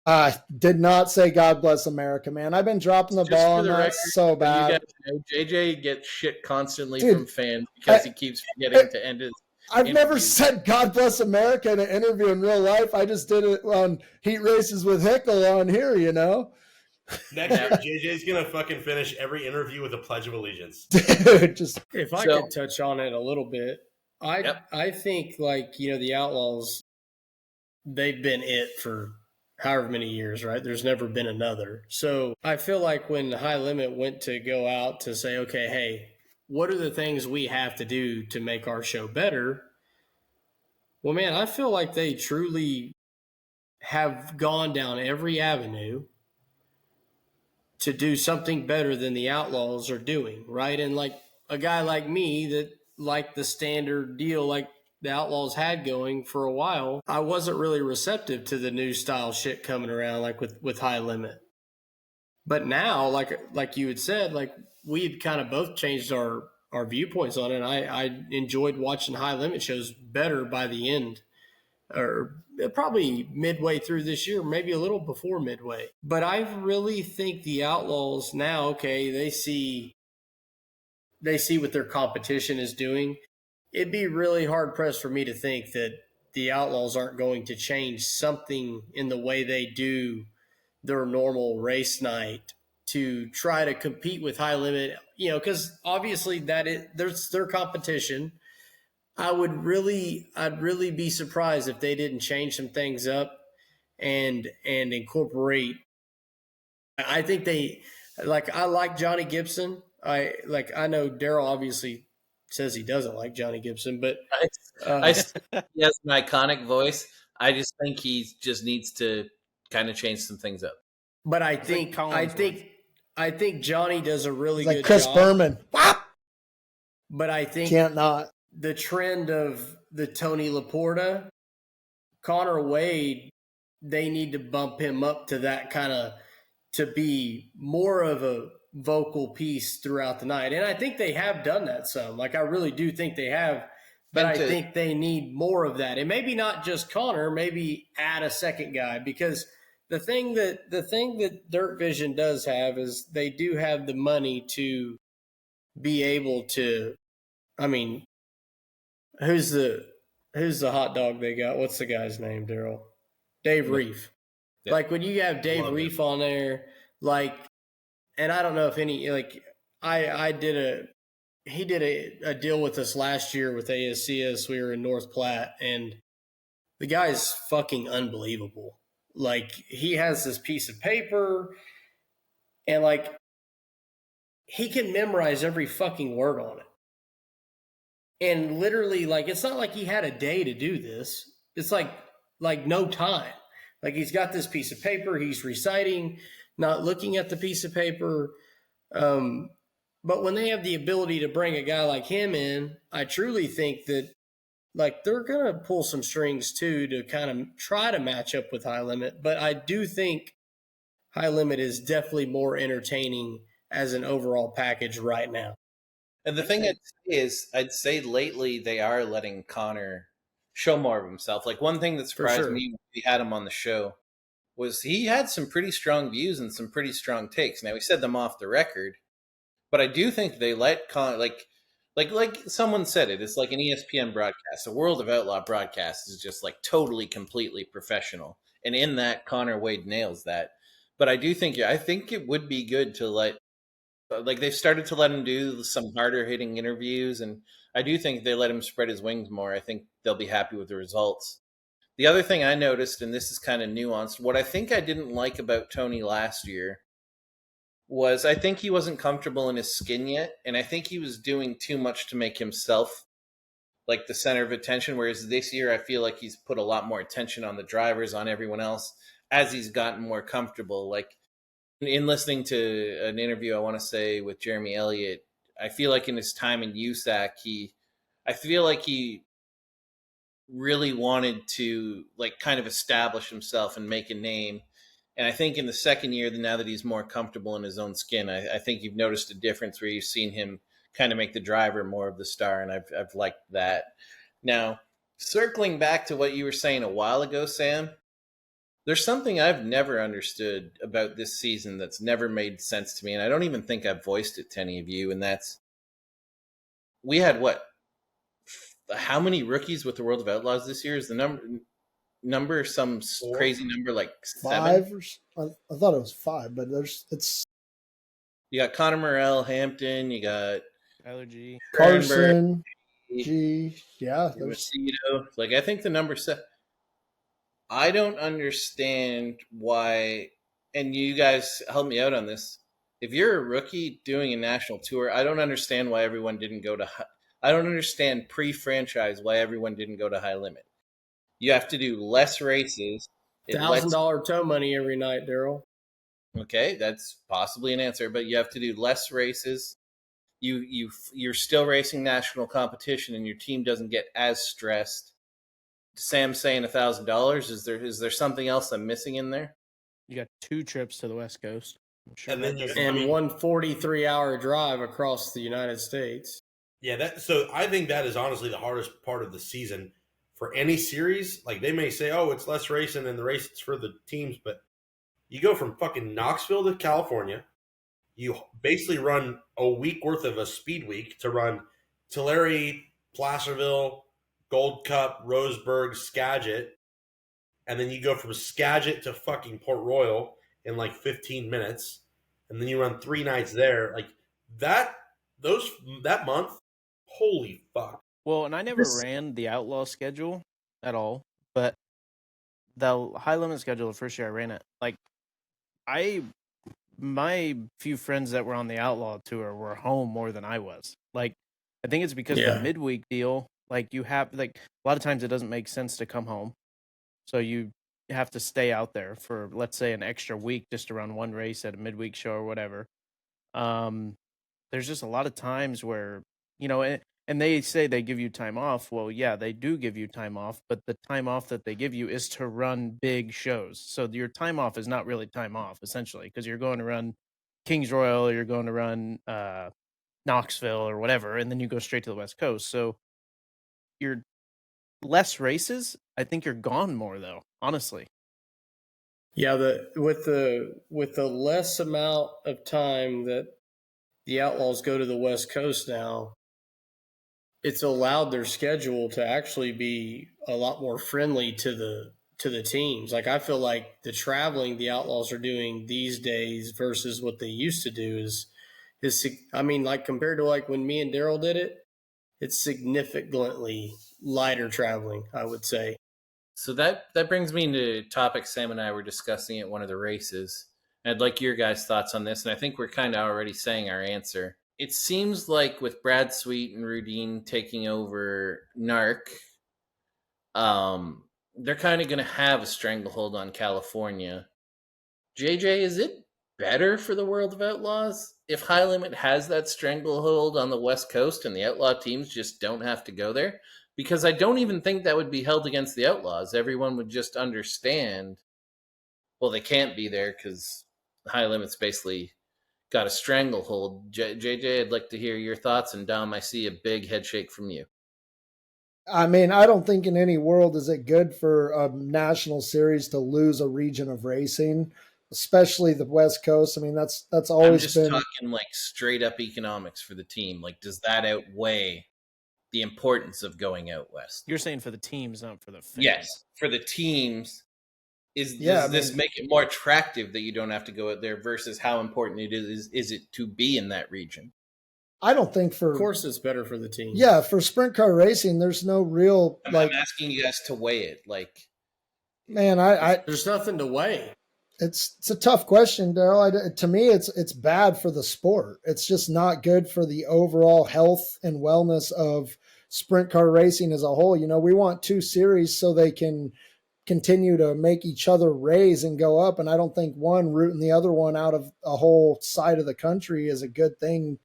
I did not say God bless America, man. I've been dropping the ball on that so bad. You guys know, JJ gets shit constantly from fans because he keeps forgetting to end his I've never said God bless America in an interview in real life. I just did it on heat races with Hickle on here, Next year, JJ's going to fucking finish every interview with a Pledge of Allegiance. Dude, if I could touch on it a little bit, I think, like, the Outlaws, they've been it for however many years, right? There's never been another. So I feel like when High Limit went to go out to say, okay, hey, what are the things we have to do to make our show better? Well, man, I feel like they truly have gone down every avenue to do something better than the Outlaws are doing, right? And like a guy like me that liked the standard deal like the Outlaws had going for a while, I wasn't really receptive to the new style shit coming around, like with High Limit. But now, like you had said, like we had kind of both changed our viewpoints on it. I enjoyed watching High Limit shows better by the end, or probably midway through this year, maybe a little before midway. But I really think the Outlaws now, okay, they see what their competition is doing. It'd be really hard pressed for me to think that the Outlaws aren't going to change something in the way they do their normal race night to try to compete with High Limit, because obviously there's their competition. I'd really be surprised if they didn't change some things up and incorporate. I think I like Johnny Gibson. I know Daryl obviously says he doesn't like Johnny Gibson, but he has an iconic voice. I just think he just needs to kind of change some things up. But I think Johnny does a really good job. Like Chris Berman. But I think can't not. The trend of the Tony Laporta, Connor Wade, they need to bump him up to that kind of, to be more of a vocal piece throughout the night. And I think they have done that some. Like, I really do think they have, but I think they need more of that. And maybe not just Connor, maybe add a second guy, because the thing that Dirt Vision does have is they do have the money to be able to, I mean, who's the hot dog they got? What's the guy's name, Daryl? Dave Reef. Yeah. Like, when you have Dave Reef on there, like, and I don't know if any, like, he did a deal with us last year with ASCS. We were in North Platte, and the guy's fucking unbelievable. Like, he has this piece of paper, and like, he can memorize every fucking word on it. And literally, like, it's not like he had a day to do this. It's like no time. Like, he's got this piece of paper, he's reciting, not looking at the piece of paper. But when they have the ability to bring a guy like him in, I truly think that, like, they're going to pull some strings too to kind of try to match up with High Limit. But I do think High Limit is definitely more entertaining as an overall package right now. And the thing I'd say lately they are letting Connor show more of himself. Like, one thing that surprised me when we had him on the show was he had some pretty strong views and some pretty strong takes. Now, he said them off the record, but I do think they let Connor, like someone said it, it's like an ESPN broadcast. A World of Outlaw broadcast is just like totally, completely professional. And in that, Connor Wade nails that. But I think it would be good to let Like they've started to let him do some harder hitting interviews, and I do think they let him spread his wings more. I think they'll be happy with the results. The other thing I noticed, and this is kind of nuanced, what I think I didn't like about Tony last year was I think he wasn't comfortable in his skin yet, and I think he was doing too much to make himself like the center of attention, whereas this year I feel like he's put a lot more attention on the drivers, on everyone else, as he's gotten more comfortable. Like in listening to an interview, I want to say with Jeremy Elliott, I feel like in his time in USAC, I feel like he really wanted to like kind of establish himself and make a name. And I think in the second year, now that he's more comfortable in his own skin, I think you've noticed a difference where you've seen him kind of make the driver more of the star, and I've liked that. Now, circling back to what you were saying a while ago, Sam, there's something I've never understood about this season that's never made sense to me, and I don't even think I've voiced it to any of you, and that's we had what? How many rookies with the World of Outlaws this year? Is the number some crazy number like 7? 5? I thought it was 5, but it's You got Connor Morrell, Hampton, you got Tyler G. Carson, G. Yeah, there's like I think the number 7. I don't understand why, and you guys help me out on this. If you're a rookie doing a national tour, I don't understand why everyone didn't go to. I don't understand pre-franchise why everyone didn't go to High Limit. You have to do less races. $1,000 tow money every night, Daryl. Okay, that's possibly an answer, but you have to do less races. You're still racing national competition, and your team doesn't get as stressed. Sam's saying $1,000. Is there something else I'm missing in there? You got 2 trips to the West Coast. Sure and then and one 43-hour drive across the United States. Yeah, so I think that is honestly the hardest part of the season for any series. Like they may say, "Oh, it's less racing and the race it's for the teams," but you go from fucking Knoxville to California. You basically run a week worth of a speed week to run Tulare, Placerville, Gold Cup, Roseburg, Skagit, and then you go from Skagit to fucking Port Royal in like 15 minutes, and then you run 3 nights there. Like that month, holy fuck. Well, and I never ran the Outlaw schedule at all, but the High Limit schedule, the first year I ran it, like my few friends that were on the Outlaw tour were home more than I was. Like, I think it's because the midweek deal, like you have, like a lot of times it doesn't make sense to come home. So you have to stay out there for, let's say, an extra week just to run one race at a midweek show or whatever. There's just a lot of times where, and they say they give you time off. Well, yeah, they do give you time off, but the time off that they give you is to run big shows. So your time off is not really time off, essentially, because you're going to run Kings Royal, or you're going to run Knoxville or whatever, and then you go straight to the West Coast. So you're less races. I think you're gone more, though, honestly. Yeah, with the less amount of time that the Outlaws go to the West Coast now, it's allowed their schedule to actually be a lot more friendly to the teams. Like I feel like the traveling the Outlaws are doing these days versus what they used to do is I mean, like compared to like when me and Daryl did it, it's significantly lighter traveling, I would say. So that brings me into a topic Sam and I were discussing at one of the races. I'd like your guys' thoughts on this, and I think we're kind of already saying our answer. It seems like with Brad Sweet and Rudine taking over NARC, they're kind of going to have a stranglehold on California. JJ, is it better for the World of Outlaws if High Limit has that stranglehold on the West Coast and the Outlaw teams just don't have to go there? Because I don't even think that would be held against the Outlaws. Everyone would just understand, well, they can't be there because High Limit's basically got a stranglehold. JJ, I'd like to hear your thoughts. And Dom, I see a big head shake from you. I mean, I don't think in any world is it good for a national series to lose a region of racing, especially the West Coast. I mean, that's always been. I'm just talking like straight up economics for the team. Like, does that outweigh the importance of going out west? You're saying for the teams, not for the fans. Yes, for the teams. Does this make it more attractive that you don't have to go out there versus how important it is it to be in that region? I don't think Of course it's better for the team. Yeah, for sprint car racing, there's no real I'm asking you guys to weigh it. Man, there's nothing to weigh. It's a tough question, Daryl. To me, it's bad for the sport. It's just not good for the overall health and wellness of sprint car racing as a whole. We want two series so they can continue to make each other raise and go up. And I don't think one rooting the other one out of a whole side of the country is a good thing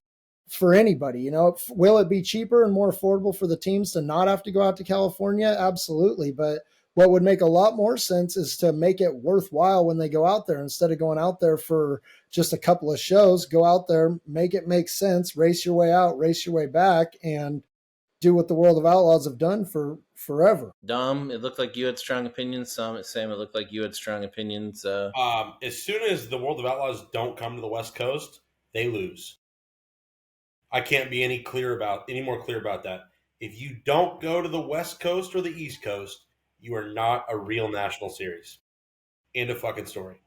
for anybody. Will it be cheaper and more affordable for the teams to not have to go out to California? Absolutely. But what would make a lot more sense is to make it worthwhile when they go out there. Instead of going out there for just a couple of shows, go out there, make it make sense, race your way out, race your way back, and do what the World of Outlaws have done for forever. Dom, it looked like you had strong opinions. Sam, it looked like you had strong opinions. As soon as the World of Outlaws don't come to the West Coast, they lose. I can't be any more clear about that. If you don't go to the West Coast or the East Coast, you are not a real national series. End of fucking story.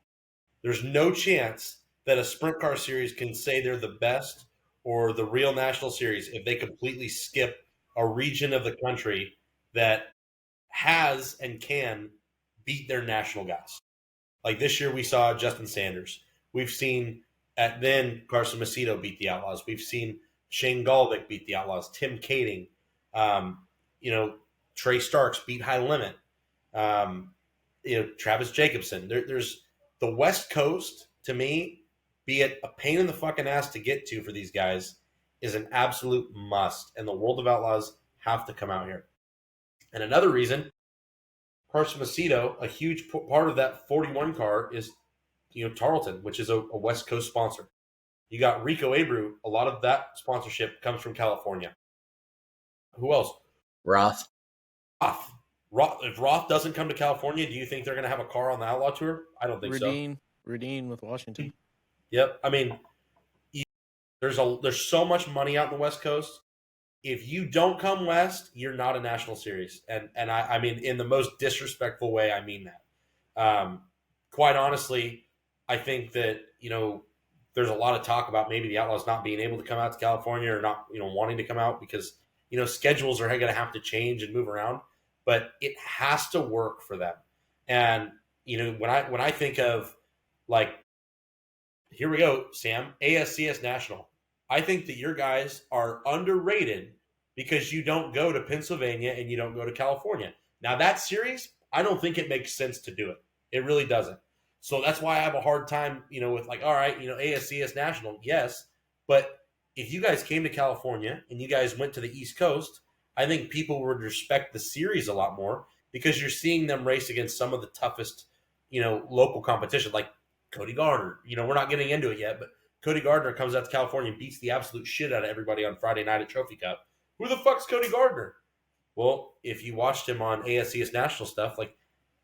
There's no chance that a sprint car series can say they're the best or the real national series if they completely skip a region of the country that has and can beat their national guys. Like this year we saw Justin Sanders. We've seen Carson Macedo beat the Outlaws. We've seen Shane Galvick beat the Outlaws. Tim Kading. Trey Starks beat High Limit. Travis Jacobson. There's the West Coast, to me, be it a pain in the fucking ass to get to for these guys, is an absolute must. And the World of Outlaws have to come out here. And another reason, Carson Macedo, a huge part of that 41 car is, Tarleton, which is a West Coast sponsor. You got Rico Abreu. A lot of that sponsorship comes from California. Who else? Roth. If Roth doesn't come to California, do you think they're going to have a car on the Outlaw Tour? I don't think so. Radine with Washington. Yep. I mean, there's so much money out in the West Coast. If you don't come west, you're not a national series. And I mean, in the most disrespectful way, I mean that. Quite honestly, I think that, there's a lot of talk about maybe the Outlaws not being able to come out to California or not, wanting to come out because, schedules are going to have to change and move around. But it has to work for them. And, when I think of, here we go, Sam, ASCS National. I think that your guys are underrated because you don't go to Pennsylvania and you don't go to California. Now, that series, I don't think it makes sense to do it. It really doesn't. So that's why I have a hard time, with all right, ASCS National, yes. But if you guys came to California and you guys went to the East Coast, I think people would respect the series a lot more because you're seeing them race against some of the toughest, local competition, like Cody Gardner. We're not getting into it yet, but Cody Gardner comes out to California and beats the absolute shit out of everybody on Friday night at Trophy Cup. Who the fuck's Cody Gardner? Well, if you watched him on ASCS National stuff,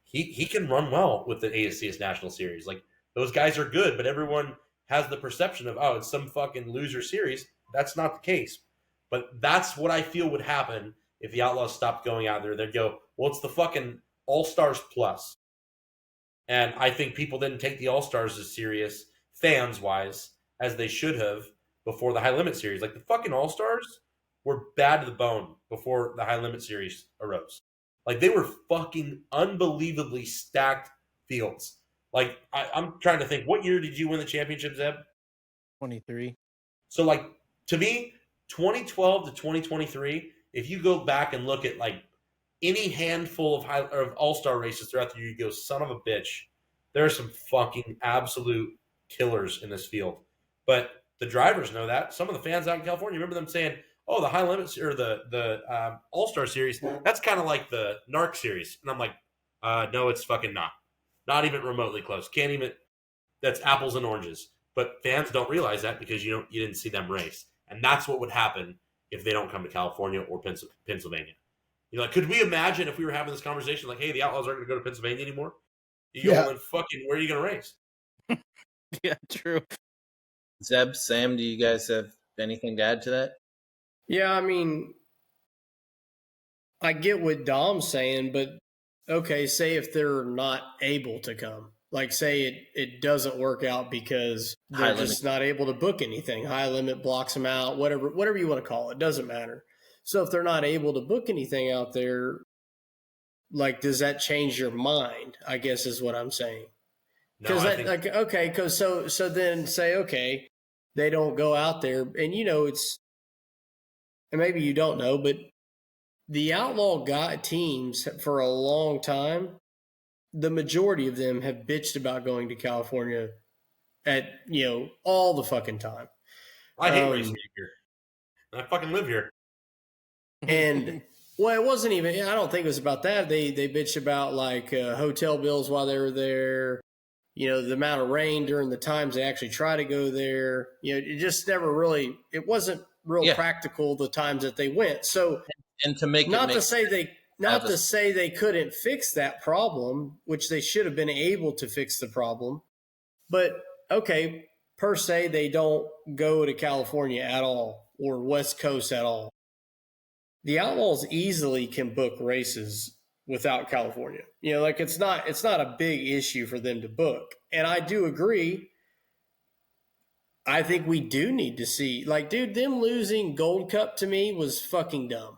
he can run well with the ASCS National Series. Those guys are good, but everyone has the perception of, oh, it's some fucking loser series. That's not the case. But that's what I feel would happen if the Outlaws stopped going out there. They'd go, well, it's the fucking All-Stars Plus. And I think people didn't take the All-Stars as serious, fans-wise, as they should have before the High Limit Series. The fucking All-Stars were bad to the bone before the High Limit Series arose. They were fucking unbelievably stacked fields. I'm trying to think, what year did you win the championship, Zeb? 23. So, to me, 2012 to 2023, if you go back and look at, any handful of all-star races throughout the year, you go, son of a bitch, there are some fucking absolute killers in this field. But the drivers know that. Some of the fans out in California, remember them saying, oh, the High Limits or the All-Star Series, that's kind of like the NARC Series. And I'm like, no, it's fucking not. Not even remotely close. Can't even – that's apples and oranges. But fans don't realize that because you didn't see them race. And that's what would happen if they don't come to California or Pennsylvania. Could we imagine if we were having this conversation hey, the Outlaws aren't going to go to Pennsylvania anymore? Then fucking where are you going to race? Yeah, true. Zeb, Sam, do you guys have anything to add to that? Yeah, I mean, I get what Dom's saying, but okay, say if they're not able to come, like say it doesn't work out because they're just not able to book anything. High Limit blocks them out, whatever you want to call it, doesn't matter. So if they're not able to book anything out there, like, does that change your mind? I guess is what I'm saying. Because so then say, okay, they don't go out there, and and maybe you don't know, but the Outlaw teams for a long time, the majority of them have bitched about going to California at all the fucking time. I hate racing here. I fucking live here. And well, it wasn't even. I don't think it was about that. They bitched about like hotel bills while they were there. The amount of rain during the times they actually try to go there. It just never really. It wasn't real practical the times that they went. So, and to make not to say they couldn't fix that problem, which they should have been able to fix the problem. But okay, per se, they don't go to California at all or West Coast at all. The Outlaws easily can book races without California. It's not a big issue for them to book. And I do agree. I think we do need to see, dude, them losing Gold Cup to me was fucking dumb.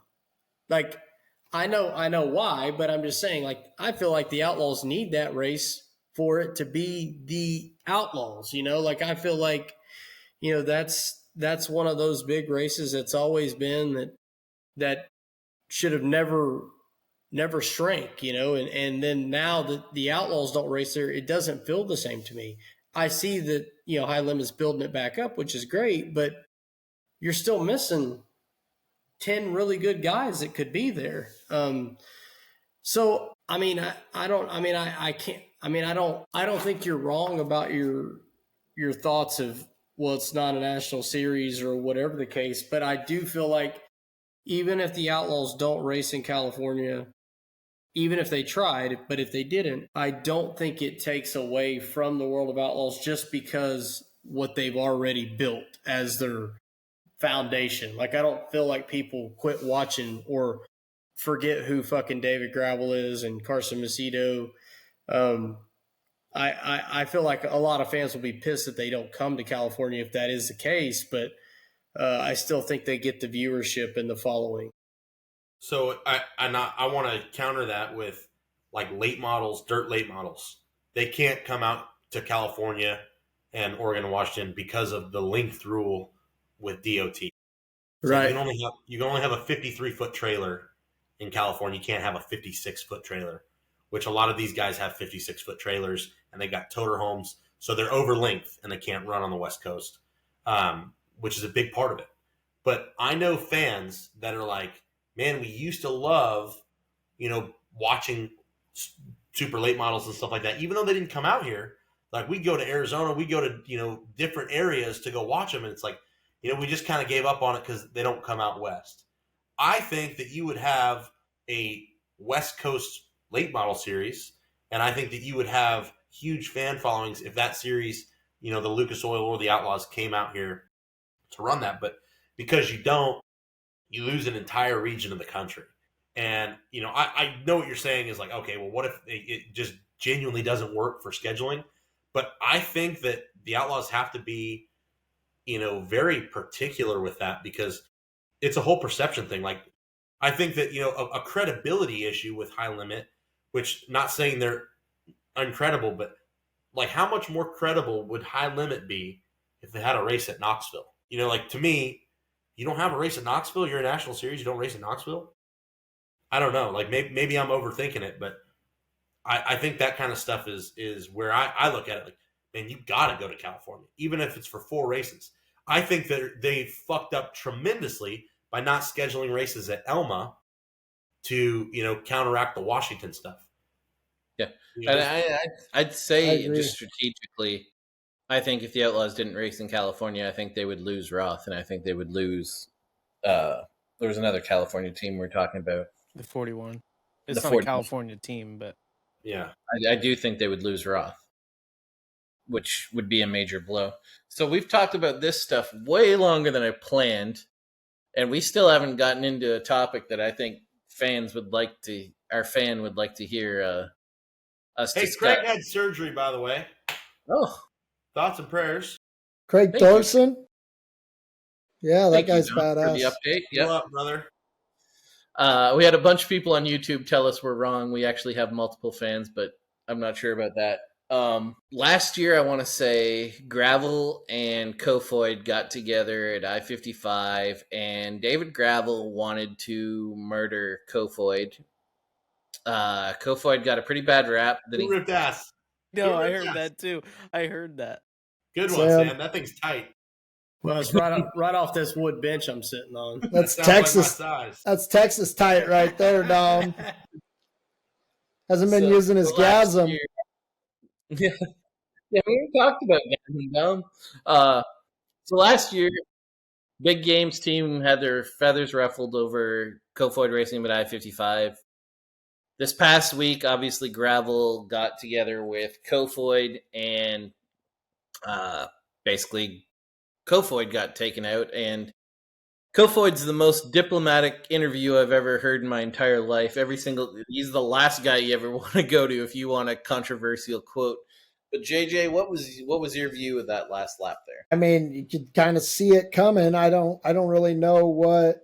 I know why, but I'm just saying, I feel like the Outlaws need that race for it to be the Outlaws, I feel like, that's one of those big races that's always been that should have never shrank, and then now that the Outlaws don't race there, it doesn't feel the same to me. I see that, High Limit's building it back up, which is great, but you're still missing 10 really good guys that could be there. So, I mean, I don't think you're wrong about your thoughts of, well, it's not a national series or whatever the case, but I do feel like even if the Outlaws don't race in California, even if they tried, but if they didn't, I don't think it takes away from the World of Outlaws just because what they've already built as their foundation. I don't feel like people quit watching or forget who fucking David Gravel is and Carson Macedo. I feel like a lot of fans will be pissed that they don't come to California if that is the case, but I still think they get the viewership and the following. So I want to counter that with late models, dirt late models. They can't come out to California and Oregon and Washington because of the length rule with DOT. So right. You can only have a 53-foot trailer in California. You can't have a 56-foot trailer, which a lot of these guys have 56-foot trailers, and they got toter homes, so they're over length and they can't run on the West Coast, which is a big part of it. But I know fans that are like, man, we used to love, watching super late models and stuff like that, even though they didn't come out here. We go to Arizona, we go to, different areas to go watch them. And it's we just kind of gave up on it because they don't come out West. I think that you would have a West Coast late model series, and I think that you would have huge fan followings if that series, the Lucas Oil or the Outlaws came out here to run that. But because you don't, you lose an entire region of the country. And, I know what you're saying is okay, well, what if it just genuinely doesn't work for scheduling? But I think that the Outlaws have to be, very particular with that because it's a whole perception thing. I think that, a credibility issue with High Limit, which not saying they're incredible, but how much more credible would High Limit be if they had a race at Knoxville? To me, you don't have a race at Knoxville. You're a national series. You don't race at Knoxville. I don't know. Maybe I'm overthinking it, but I think that kind of stuff is where I look at it. Man, you got to go to California, even if it's for 4 races. I think that they fucked up tremendously by not scheduling races at Elma to counteract the Washington stuff. Yeah, and I'd say just strategically, I think if the Outlaws didn't race in California, I think they would lose Roth, and I think they would lose. There was another California team we're talking about. The 41. It's not a California team, but yeah, I do think they would lose Roth, which would be a major blow. So we've talked about this stuff way longer than I planned, and we still haven't gotten into a topic that I think fans would like to our fan would like to hear us Hey, discuss. Craig had surgery, by the way. Oh, Thoughts and prayers. Craig Thank you. Thorson. Yeah, that thank you, guy's Dom, for the badass. update. Heal Yep. up, brother. We had a bunch of people on YouTube tell us we're wrong. We actually have multiple fans, but I'm not sure about that. Last year, I want to say Gravel and Kofoid got together at I-55, and David Gravel wanted to murder Kofoid. Kofoid got a pretty bad rap. Then Who ripped ass? No, Who I ripped heard ass? that too. I heard that. Good one, Sam. Sam. That thing's tight. Well, it's right off this wood bench I'm sitting on. That's Sounds Texas. like my size. That's Texas tight right there, Dom. Hasn't been So, using his last gasm. year- yeah, we talked about that, Dom. So last year, Big Games team had their feathers ruffled over Kofoid racing at I-55. This past week, obviously, Gravel got together with Kofoid, and basically, Kofoid got taken out. And Kofoid's the most diplomatic interview I've ever heard in my entire life. He's the last guy you ever want to go to if you want a controversial quote. But JJ, what was your view of that last lap there? I mean, you could kind of see it coming. I don't really know what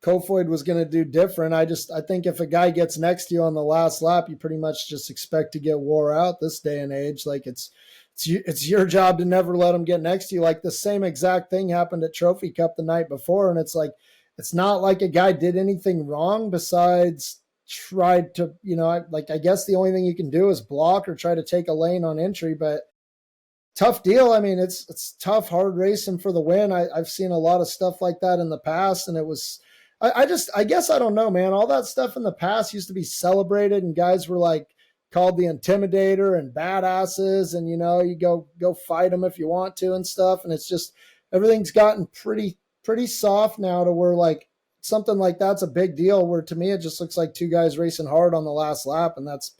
Kofoid was going to do different. I think if a guy gets next to you on the last lap, you pretty much just expect to get wore out this day and age. Like it's your job to never let him get next to you. Like the same exact thing happened at Trophy Cup the night before. And it's like, it's not like a guy did anything wrong besides tried to, I guess the only thing you can do is block or try to take a lane on entry, but tough deal. I mean, it's tough, hard racing for the win. I've seen a lot of stuff like that in the past, and it was, I guess I don't know, man. All that stuff in the past used to be celebrated, and guys were like called the Intimidator and badasses, and you go fight them if you want to and stuff. And it's just everything's gotten pretty soft now to where like something like that's a big deal. Where to me it just looks like two guys racing hard on the last lap, and that's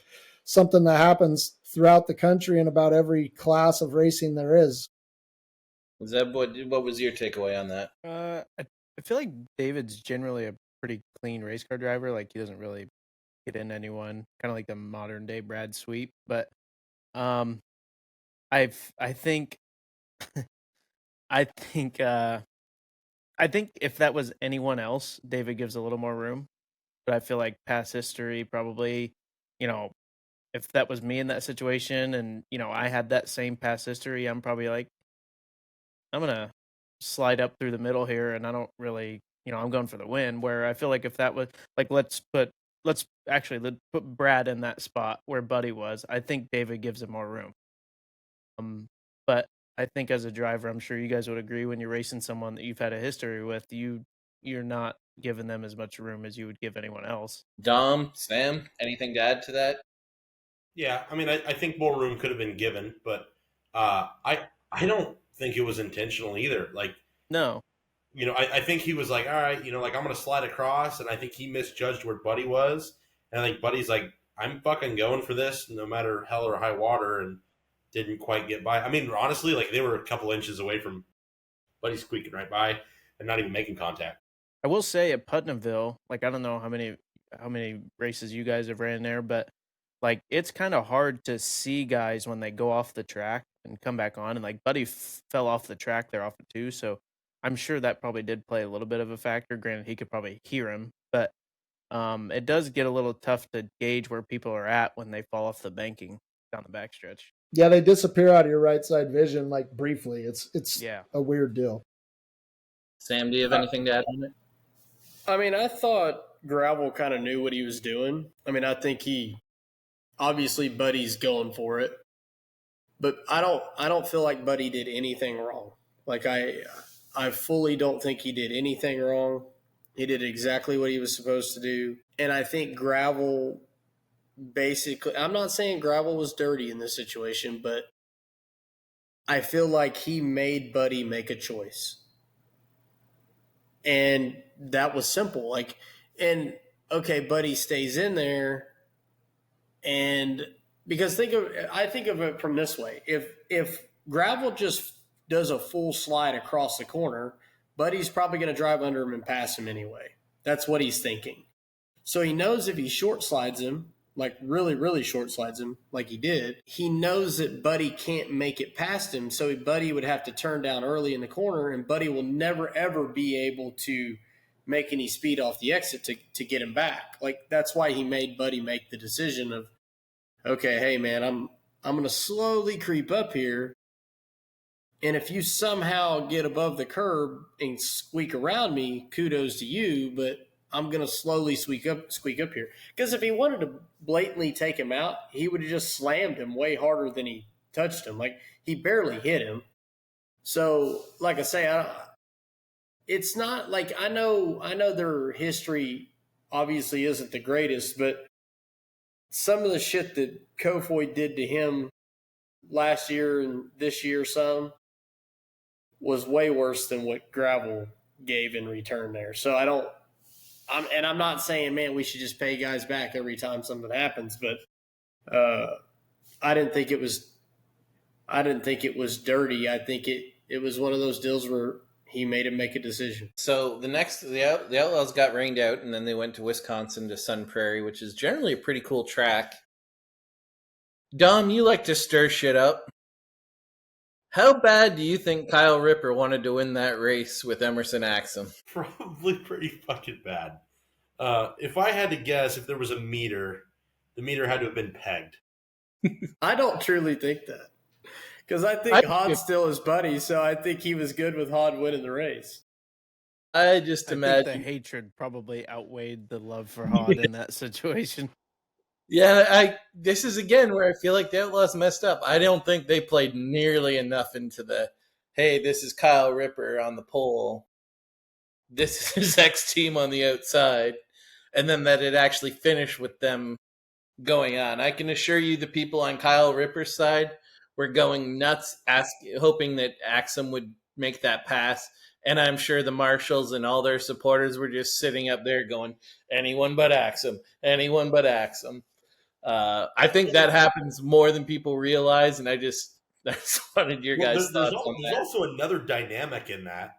something that happens throughout the country in about every class of racing there is. Zeb, what was your takeaway on that? I feel like David's generally a pretty clean race car driver. Like he doesn't really get into anyone, kind of like the modern day Brad Sweep. But I think I think if that was anyone else, David gives a little more room. But I feel like past history probably, if that was me in that situation and, I had that same past history, I'm probably like, I'm going to slide up through the middle here and I don't really, I'm going for the win. Where I feel like if that was like, let's put Brad in that spot where Buddy was. I think David gives him more room. But I think as a driver, I'm sure you guys would agree when you're racing someone that you've had a history with, you're not giving them as much room as you would give anyone else. Dom, Sam, anything to add to that? Yeah, I mean, I think more room could have been given, but I don't think it was intentional either. Like, No. I think he was like, all right, like I'm going to slide across, and I think he misjudged where Buddy was, and I think Buddy's like, I'm fucking going for this no matter hell or high water, and didn't quite get by. I mean, honestly, like they were a couple inches away from Buddy squeaking right by and not even making contact. I will say at Putnamville, like I don't know how many races you guys have ran there, but like it's kind of hard to see guys when they go off the track and come back on. And like Buddy fell off the track there off the two, so I'm sure that probably did play a little bit of a factor. Granted, he could probably hear him, but it does get a little tough to gauge where people are at when they fall off the banking down the backstretch. Yeah, they disappear out of your right side vision like briefly. It's a weird deal. Sam, do you have anything to add on it? I mean, I thought Gravel kind of knew what he was doing. I mean, I think obviously Buddy's going for it, but I don't feel like Buddy did anything wrong. Like I fully don't think he did anything wrong. He did exactly what he was supposed to do. And I think Gravel basically, I'm not saying Gravel was dirty in this situation, but I feel like he made Buddy make a choice. And that was simple. Okay, Buddy stays in there. And because I think of it from this way. If Gravel just does a full slide across the corner, Buddy's probably going to drive under him and pass him anyway. That's what he's thinking. So he knows if he short slides him, like really, really short slides him, like he did, he knows that Buddy can't make it past him. So Buddy would have to turn down early in the corner, and Buddy will never, ever be able to make any speed off the exit to get him back. Like, that's why he made Buddy make the decision of, okay, hey, man, I'm going to slowly creep up here. And if you somehow get above the curb and squeak around me, kudos to you, but I'm going to slowly squeak up here. Because if he wanted to blatantly take him out, he would have just slammed him way harder than he touched him. Like, he barely hit him. So, like I say, it's not like I know their history obviously isn't the greatest, but some of the shit that Kofoid did to him last year and this year was way worse than what Gravel gave in return there. So I'm not saying, man, we should just pay guys back every time something happens, but I didn't think it was dirty. I think it was one of those deals where he made him make a decision. So the Outlaws got rained out, and then they went to Wisconsin to Sun Prairie, which is generally a pretty cool track. Dom, you like to stir shit up. How bad do you think Kyle Ripper wanted to win that race with Emerson Axum? Probably pretty fucking bad. If I had to guess, if there was a meter, the meter had to have been pegged. I don't truly think that. Because I think Hod's still his buddy, so I think he was good with Hod winning the race. I imagine think the hatred probably outweighed the love for Hod in that situation. Yeah, this is again where I feel like the Outlaws messed up. I don't think they played nearly enough into the, hey, this is Kyle Ripper on the pole. This is his ex-team on the outside. And then that it actually finished with them going on. I can assure you the people on Kyle Ripper's side were going nuts, hoping that Axum would make that pass. And I'm sure the marshals and all their supporters were just sitting up there going, anyone but Axum, anyone but Axum. I think that happens more than people realize, and I just wanted your guys' thoughts on that. There's also another dynamic in that.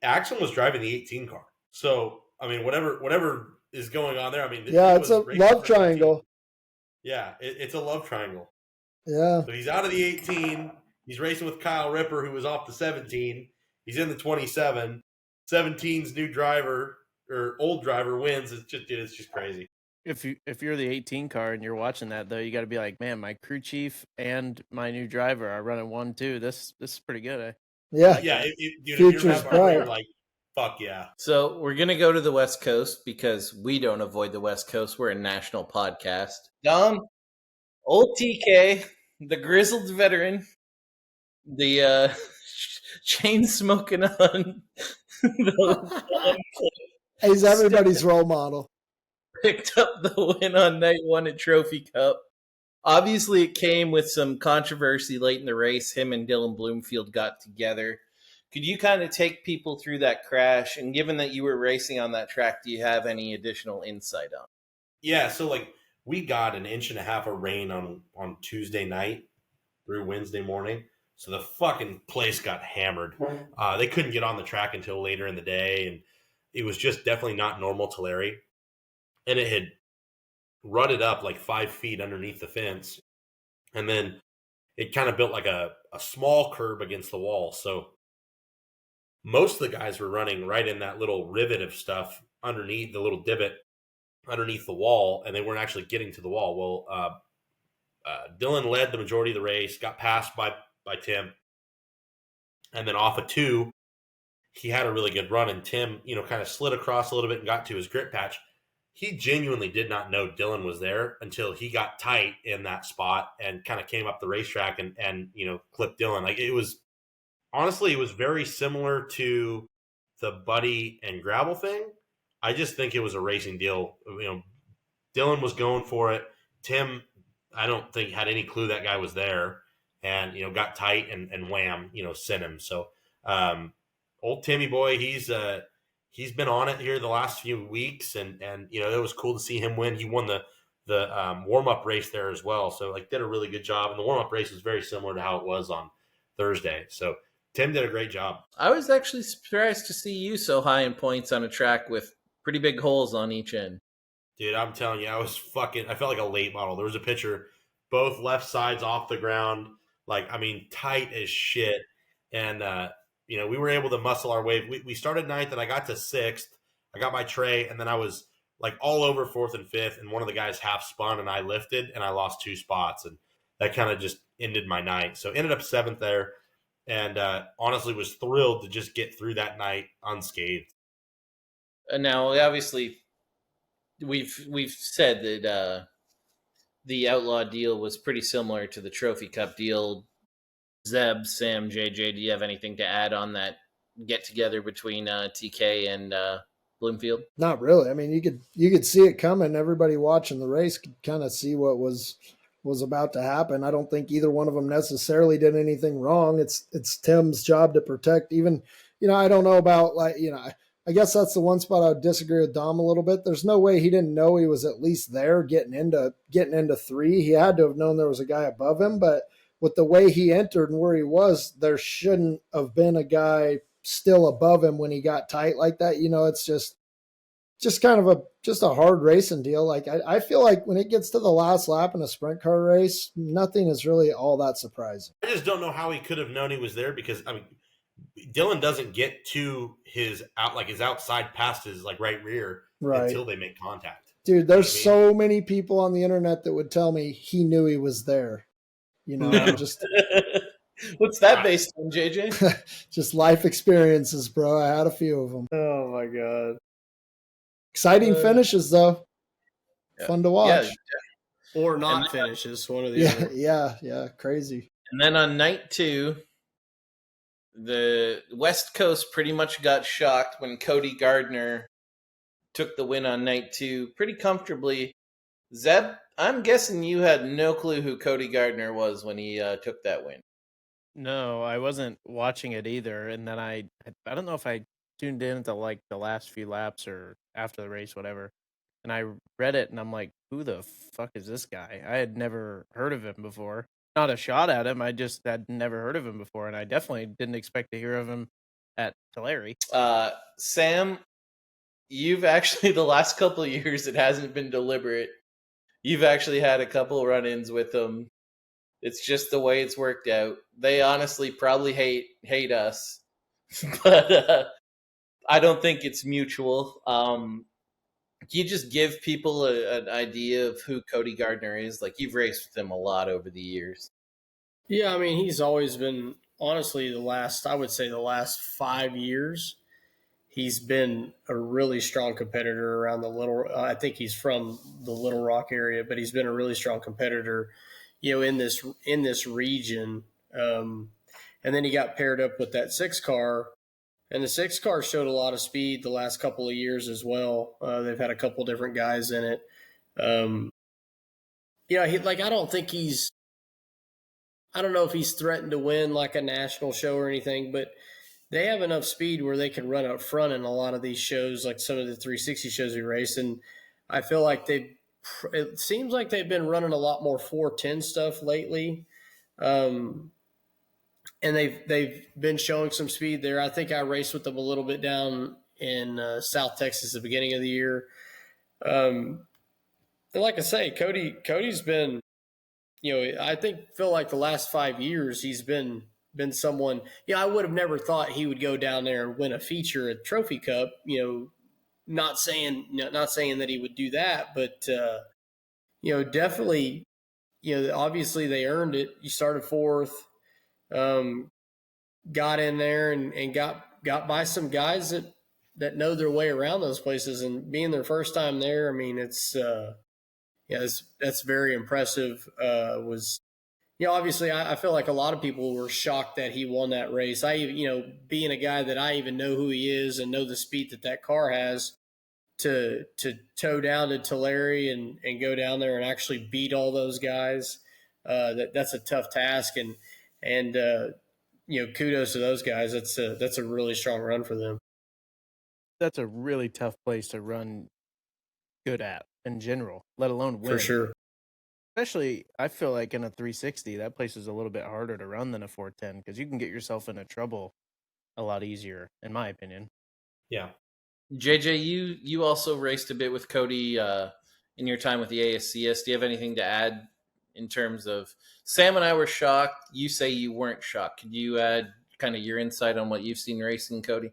Axum was driving the 18 car. So, I mean, whatever is going on there, I mean... Yeah, it's a love triangle. 18. Yeah, it's a love triangle. Yeah. So he's out of the 18. He's racing with Kyle Ripper, who was off the 17. He's in the 27. 17's new driver, or old driver, wins. It's just crazy. If you're the 18 car and you're watching that, though, you got to be like, man, my crew chief and my new driver are running 1-2. This is pretty good, eh? Yeah. Yeah. Future's bright. Like, fuck yeah. So we're going to go to the West Coast because we don't avoid the West Coast. We're a national podcast. Dom, old TK, the grizzled veteran, the chain smoking on He's everybody's role model. Picked up the win on night one at Trophy Cup. Obviously, it came with some controversy late in the race. Him and Dylan Bloomfield got together. Could you kind of take people through that crash? And given that you were racing on that track, do you have any additional insight on it? Yeah, so like we got an inch and a half of rain on Tuesday night through Wednesday morning. So the fucking place got hammered. They couldn't get on the track until later in the day, and it was just definitely not normal Tulare. And it had rutted up like 5 feet underneath the fence. And then it kind of built like a small curb against the wall. So most of the guys were running right in that little rivet of stuff underneath the little divot underneath the wall, and they weren't actually getting to the wall. Well, Dylan led the majority of the race, got passed by Tim. And then off of 2, he had a really good run, and Tim, kind of slid across a little bit and got to his grip patch. He genuinely did not know Dylan was there until he got tight in that spot and kind of came up the racetrack and clipped Dylan. Like, it was very similar to the Buddy and Gravel thing. I just think it was a racing deal. Dylan was going for it. Tim, I don't think had any clue that guy was there, and got tight and wham, sent him. So old Timmy boy, he's been on it here the last few weeks, and it was cool to see him win. He won the warm-up race there as well, so did a really good job. And the warm-up race was very similar to how it was on Thursday. So Tim did a great job. I was actually surprised to see you so high in points on a track with pretty big holes on each end. Dude, I'm telling you, I felt like a late model. There was a picture, both left sides off the ground, tight as shit. And, we were able to muscle our way. We started ninth, and I got to sixth. I got my tray, and then I was all over fourth and fifth, and one of the guys half spun, and I lifted, and I lost 2 spots. And that kind of just ended my night. So ended up seventh there, and honestly was thrilled to just get through that night unscathed. And now, obviously, we've said that the Outlaw deal was pretty similar to the Trophy Cup deal. Zeb, Sam, JJ, do you have anything to add on that get together between TK and Bloomfield? Not really. I mean, you could see it coming. Everybody watching the race could kind of see what was about to happen. I don't think either one of them necessarily did anything wrong. It's Tim's job to protect. Even, I don't know about I guess that's the one spot I would disagree with Dom a little bit. There's no way he didn't know he was at least there getting into 3. He had to have known there was a guy above him, but with the way he entered and where he was, there shouldn't have been a guy still above him when he got tight like that. It's just kind of a hard racing deal. I feel like when it gets to the last lap in a sprint car race, nothing is really all that surprising. I just don't know how he could have known he was there because Dylan doesn't get to his outside past his right rear until they make contact. Dude, there's so many people on the internet that would tell me he knew he was there. Just what's that based on, JJ? Just life experiences, bro. I had a few of them. Oh my god. Exciting finishes, though. Yeah. Fun to watch. Yeah. Or not finishes, one of the other. Yeah, crazy. And then on night 2, the West Coast pretty much got shocked when Cody Gardner took the win on night 2 pretty comfortably. Zeb, I'm guessing you had no clue who Cody Gardner was when he took that win. No, I wasn't watching it either. And then I don't know if I tuned in to the last few laps or after the race, whatever. And I read it and I'm like, who the fuck is this guy? I had never heard of him before. Not a shot at him. I just had never heard of him before. And I definitely didn't expect to hear of him at Tulare. Sam, you've actually, the last couple of years, it hasn't been deliberate. You've actually had a couple run-ins with them. It's just the way it's worked out. They honestly probably hate us, but I don't think it's mutual. Can you just give people an idea of who Cody Gardner is? You've raced with him a lot over the years. Yeah, he's always been, honestly, the last 5 years, he's been a really strong competitor around I think he's from the Little Rock area, but he's been a really strong competitor, in this region. And then he got paired up with that 6 car, and the 6 car showed a lot of speed the last couple of years as well. They've had a couple different guys in it. I don't know if he's threatened to win a national show or anything, but they have enough speed where they can run up front in a lot of these shows, like some of the 360 shows we race. And I feel like it seems like they've been running a lot more 410 stuff lately. And they've been showing some speed there. I think I raced with them a little bit down in South Texas at the beginning of the year. And like I say, Cody's been, I feel like the last 5 years he's been someone. I would have never thought he would go down there and win a feature at Trophy Cup. Not saying that he would do that, but definitely, obviously they earned it. You started 4th. Got in there and got by some guys that know their way around those places, and being their first time there, it's that's very impressive. Obviously I feel like a lot of people were shocked that he won that race. Being a guy that I even know who he is and know the speed that car has to tow down to Tulare and go down there and actually beat all those guys. That's a tough task, and kudos to those guys. That's a really strong run for them. That's a really tough place to run good at in general, let alone win. For sure. Especially, I feel like in a 360, that place is a little bit harder to run than a 410 because you can get yourself into trouble a lot easier, in my opinion. Yeah. JJ, you also raced a bit with Cody in your time with the ASCS. Do you have anything to add in terms of Sam and I were shocked? You say you weren't shocked. Could you add kind of your insight on what you've seen racing, Cody?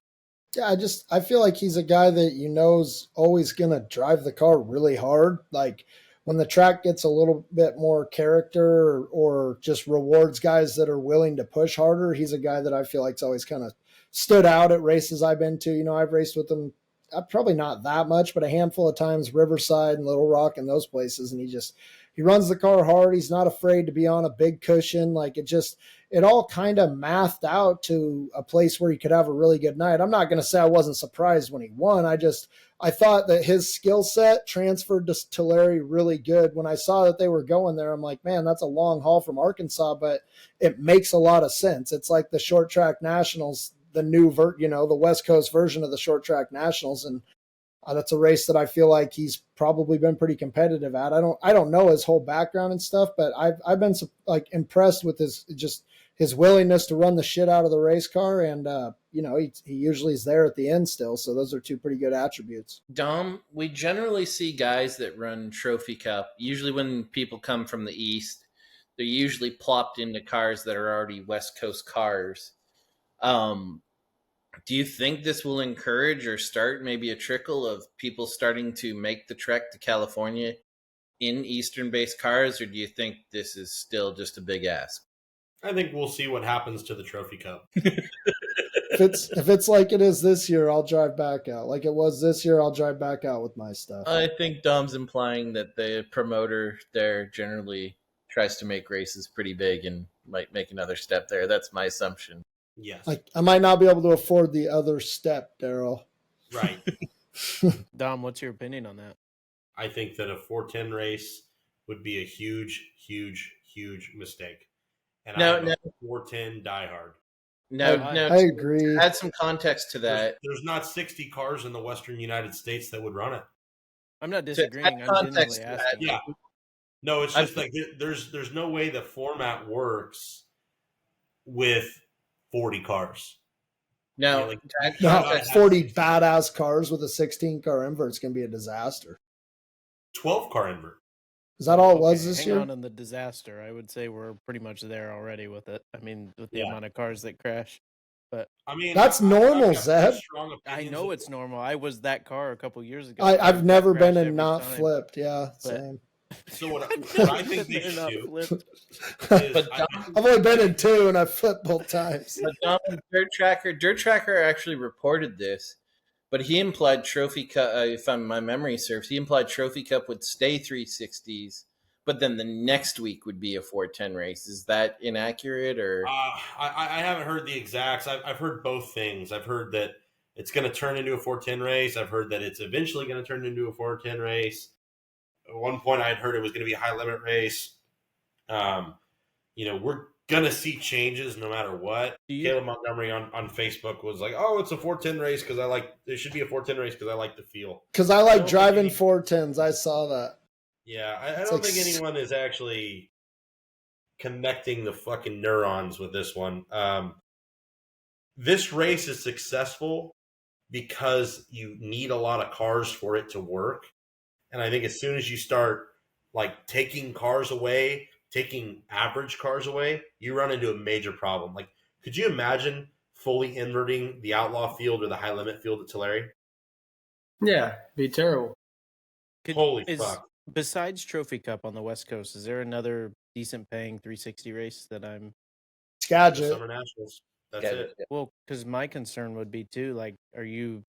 Yeah, I feel like he's a guy that is always going to drive the car really hard. Like when the track gets a little bit more character or just rewards guys that are willing to push harder, he's a guy that I feel like's always kind of stood out at races I've been to. I've raced with him probably not that much, but a handful of times, Riverside and Little Rock and those places. And he runs the car hard. He's not afraid to be on a big cushion. Like it all kind of mathed out to a place where he could have a really good night. I'm not going to say I wasn't surprised when he won. I thought that his skill set transferred to Tulare really good. When I saw that they were going there, I'm like, man, that's a long haul from Arkansas, but it makes a lot of sense. It's like the short track nationals, the new the West Coast version of the short track nationals. And that's a race that I feel like he's probably been pretty competitive at. I don't know his whole background and stuff, but I've been like impressed with his willingness to run the shit out of the race car. And, he usually is there at the end still. So those are two pretty good attributes. Dom, we generally see guys that run Trophy Cup. Usually when people come from the East, they're usually plopped into cars that are already West Coast cars. Do you think this will encourage or start maybe a trickle of people starting to make the trek to California in Eastern-based cars, or do you think this is still just a big ask? I think we'll see what happens to the Trophy Cup. If it's like it is this year, I'll drive back out. Like it was this year, I'll drive back out with my stuff. I think Dom's implying that the promoter there generally tries to make races pretty big and might make another step there. That's my assumption. Yes. Like I might not be able to afford the other step, Daryl. Right. Dom, what's your opinion on that? I think that a 410 race would be a huge, huge, huge mistake. And I'm a 410 diehard. No, I agree. To add some context to that. There's not 60 cars in the Western United States that would run it. I'm not disagreeing. I'm genuinely asking. Yeah. No, it's just like there's no way the format works with 40 cars. No, 40 badass cars with a 16 car invert's going to be a disaster. 12 car invert. Is that all it was this year? Hang on the disaster. I would say we're pretty much there already with it. I mean, with the amount of cars that crash. But I mean, that's normal, Zeb. I know it's normal. I was that car a couple years ago. I've never been in not flipped. Yeah, same. So what I think they should do is I've only been in two and I've flipped both times. But Dom, Dirt Tracker actually reported this, but he implied Trophy Cup, if my memory serves, he implied Trophy Cup would stay 360s, but then the next week would be a 410 race. Is that inaccurate? Or I haven't heard the exacts. I've heard both things. I've heard that it's going to turn into a 410 race. I've heard that it's eventually going to turn into a 410 race. At one point, I had heard it was going to be a high limit race. We're going to see changes no matter what. Caleb Montgomery on Facebook was like, "Oh, it's a 410 race because there should be a 410 race because I like the feel." Because I like driving 410s. I saw that. Yeah, I don't think anyone is actually connecting the fucking neurons with this one. This race is successful because you need a lot of cars for it to work. And I think as soon as you start like taking cars away, taking average cars away, you run into a major problem. Like, could you imagine fully inverting the outlaw field or the high limit field at Tulare? Yeah, be terrible. Holy fuck. Besides Trophy Cup on the West Coast, is there another decent paying 360 race that I'm Skagit Summer Nationals? That's it. Well, because my concern would be too, like, are you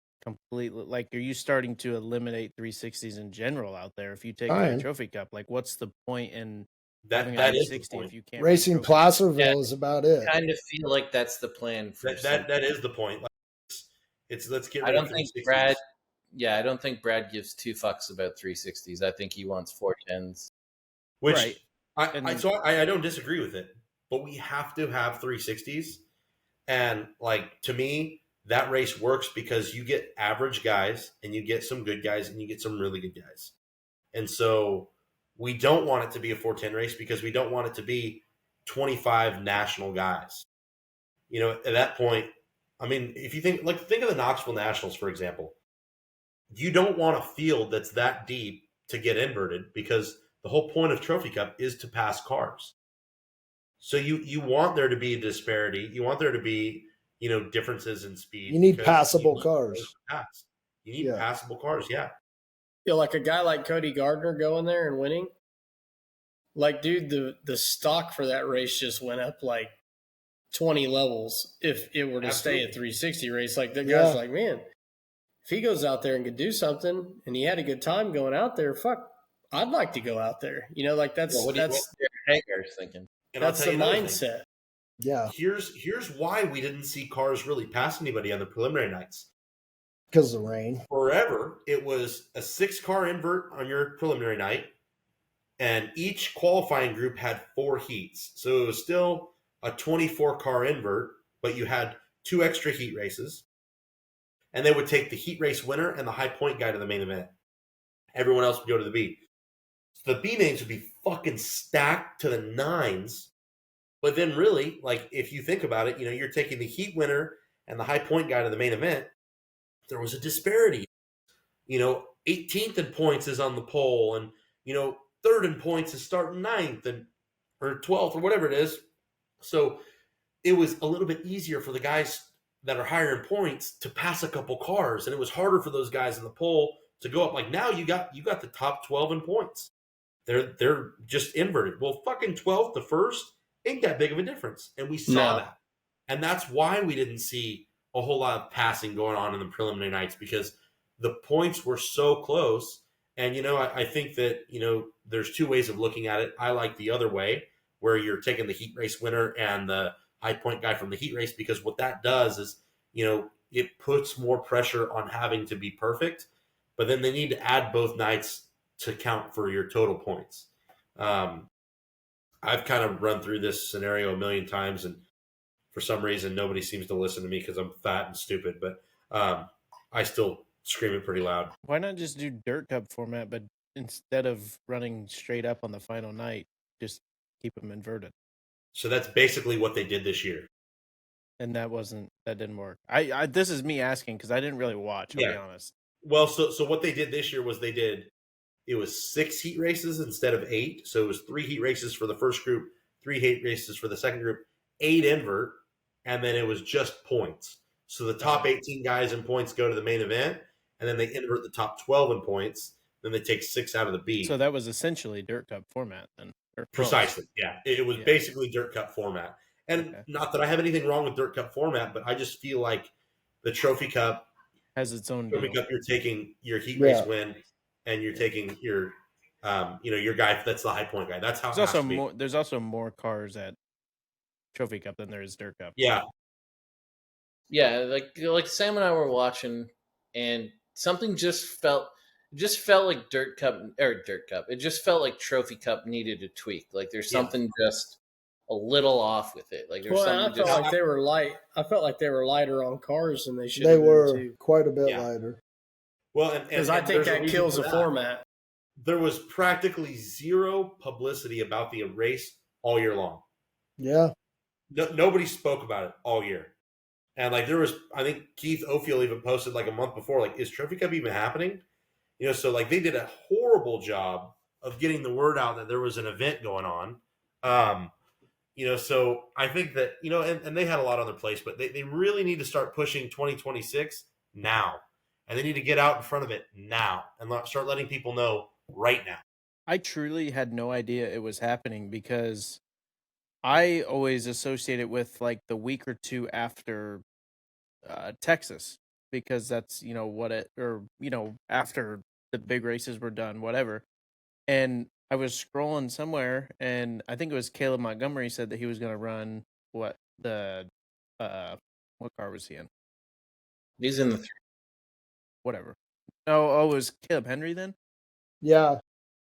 starting to eliminate 360s in general out there? If you take a Trophy Cup, like, what's the point in having a 360 if you can't racing Placerville is about it? I kind of feel like that's the plan. That is the point. Like, let's get. I don't think Brad. Yeah, I don't think Brad gives two fucks about 360s. I think he wants 410s. Which I don't disagree with it, but we have to have 360s. And like, to me, that race works because you get average guys and you get some good guys and you get some really good guys. And so we don't want it to be a 410 race because we don't want it to be 25 national guys. At that point, I mean, if you think of the Knoxville Nationals, for example, you don't want a field that's that deep to get inverted, because the whole point of Trophy Cup is to pass cars. So you want there to be a disparity. You want there to be, differences in speed. You need because passable you want cars. to pass. You need Yeah. passable cars. Yeah. Feel like a guy like Cody Gardner going there and winning. Like, dude, the stock for that race just went up like 20 levels if it were to Absolutely. stay a 360 race. Like, the Yeah. guy's like, man, if he goes out there and could do something and he had a good time going out there, fuck, I'd like to go out there. Like that's Well, what do you that's Hagar's thinking? And I'll that's tell the you another thing. mindset. Yeah. Here's why we didn't see cars really pass anybody on the preliminary nights. Because of the rain. Forever, it was a 6-car invert on your preliminary night, and each qualifying group had 4 heats. So it was still a 24-car invert, but you had 2 extra heat races. And they would take the heat race winner and the high point guy to the main event. Everyone else would go to the B. So the B names would be fucking stacked to the 9s. But then really, like, if you think about it, you're taking the heat winner and the high point guy to the main event. There was a disparity. 18th in points is on the pole, and, 3rd in points is starting 9th or 12th or whatever it is. So it was a little bit easier for the guys that are higher in points to pass a couple cars, and it was harder for those guys in the pole to go up. Like, now you got the top 12 in points. They're just inverted. Well, fucking 12th to 1st ain't that big of a difference, and we saw that. And that's why we didn't see a whole lot of passing going on in the preliminary nights, because the points were so close. And, I think that, there's 2 ways of looking at it. I like the other way, where you're taking the heat race winner and the high point guy from the heat race, because what that does is, it puts more pressure on having to be perfect, but then they need to add both nights to count for your total points. I've kind of run through this scenario a million times, and for some reason, nobody seems to listen to me because I'm fat and stupid, but I still scream it pretty loud. Why not just do Dirt Cup format, but instead of running straight up on the final night, just keep them inverted? So that's basically what they did this year. And that didn't work. I this is me asking because I didn't really watch, I'll be honest. Well, so what they did this year was it was 6 heat races instead of 8. So it was 3 heat races for the first group, 3 heat races for the second group, 8 invert, and then it was just points. So the top 18 guys in points go to the main event, and then they invert the top 12 in points. Then they take 6 out of the B. So that was essentially Dirt Cup format then. Precisely, yeah. It was basically Dirt Cup format. And not that I have anything wrong with Dirt Cup format, but I just feel like the Trophy Cup has its own Trophy deal. Cup, you're taking your heat race win, and you're taking your your guy that's the high point guy. That's how there's also more cars at Trophy Cup than there is Dirt Cup. Yeah. Yeah, like Sam and I were watching, and something just felt like Dirt Cup. It just felt like Trophy Cup needed a tweak. Like there's something just a little off with it. Like there's something. I felt like they were light. I felt like they were lighter on cars than they should. They were quite a bit lighter. Well, because I think that kills the format. There was practically zero publicity about the race all year long. Yeah. Nobody spoke about it all year. And there was, I think Keith Ofiel even posted a month before, is Trophy Cup even happening? So they did a horrible job of getting the word out that there was an event going on. So I think that, and they had a lot on their place, but they really need to start pushing 2026 now. And they need to get out in front of it now and start letting people know right now. I truly had no idea it was happening because I always associate it with the week or 2 after Texas, because that's after the big races were done, whatever. And I was scrolling somewhere, and I think it was Caleb Montgomery said that he was going to run what car was he in? He's in the 3. Whatever. Oh, it was Caleb Henry then? Yeah.